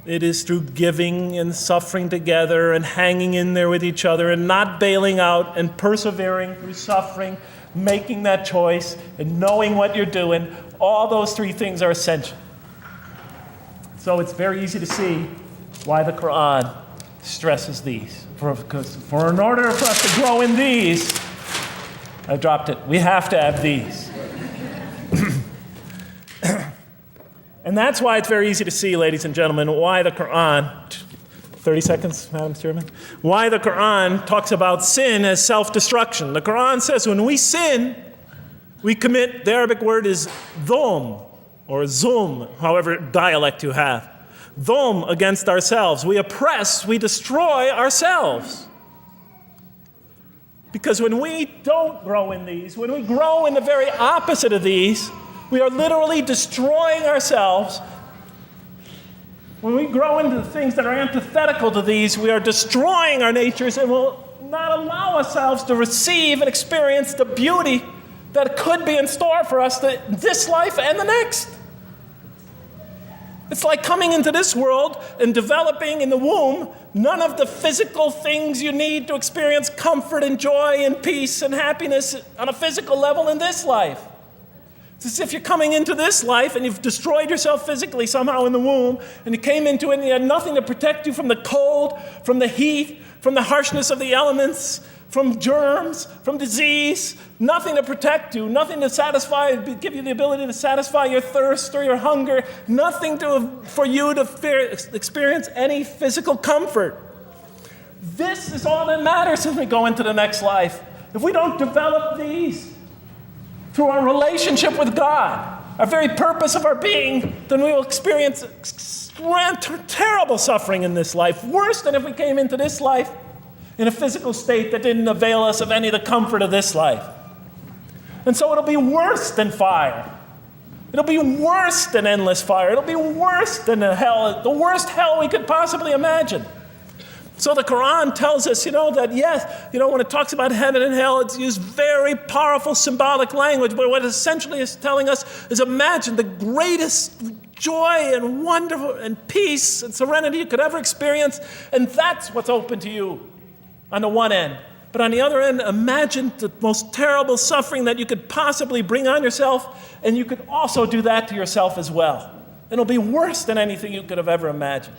S1: It is through giving and suffering together and hanging in there with each other and not bailing out and persevering through suffering, making that choice and knowing what you're doing. All those three things are essential. So it's very easy to see why the Quran stresses these. For in order for us to grow in these, I dropped it, we have to have these. And that's why it's very easy to see, ladies and gentlemen, why the Quran, 30 seconds, Madam Chairman, why the Quran talks about sin as self-destruction. The Quran says when we sin, we commit, the Arabic word is dhulm, or zum, however dialect you have. Dhulm against ourselves. We oppress, we destroy ourselves. Because when we don't grow in these, when we grow in the very opposite of these, we are literally destroying ourselves. When we grow into the things that are antithetical to these, we are destroying our natures and will not allow ourselves to receive and experience the beauty that could be in store for us this life and the next. It's like coming into this world and developing in the womb none of the physical things you need to experience comfort and joy and peace and happiness on a physical level in this life. It's as if you're coming into this life and you've destroyed yourself physically somehow in the womb, and you came into it and you had nothing to protect you from the cold, from the heat, from the harshness of the elements, from germs, from disease, nothing to protect you, nothing to satisfy, give you the ability to satisfy your thirst or your hunger, nothing for you to experience any physical comfort. This is all that matters as we go into the next life. If we don't develop these through our relationship with God, our very purpose of our being, then we will experience terrible suffering in this life, worse than if we came into this life in a physical state that didn't avail us of any of the comfort of this life. And so it'll be worse than fire. It'll be worse than endless fire. It'll be worse than the worst hell we could possibly imagine. So the Quran tells us, that yes, when it talks about heaven and hell, it's used very powerful symbolic language, but what it essentially is telling us is imagine the greatest joy and wonderful and peace and serenity you could ever experience, and that's what's open to you on the one end. But on the other end, imagine the most terrible suffering that you could possibly bring on yourself, and you could also do that to yourself as well. It'll be worse than anything you could have ever imagined.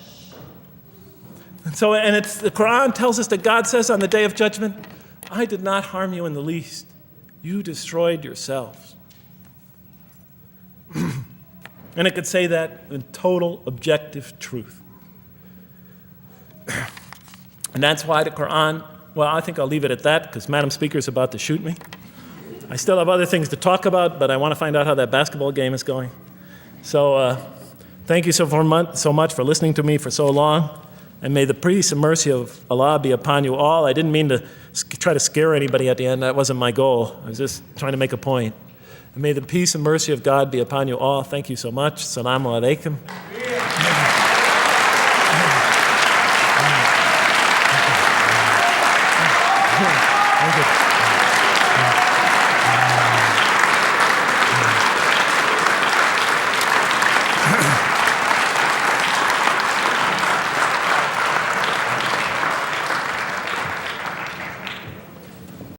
S1: And the Quran tells us that God says on the Day of Judgment, I did not harm you in the least. You destroyed yourselves. And it could say that in total objective truth. And that's why the Quran, well, I think I'll leave it at that because Madam Speaker is about to shoot me. I still have other things to talk about, but I want to find out how that basketball game is going. So thank you so much for listening to me for so long. And may the peace and mercy of Allah be upon you all. I didn't mean to try to scare anybody at the end. That wasn't my goal. I was just trying to make a point. And may the peace and mercy of God be upon you all. Thank you so much. Assalamu alaikum.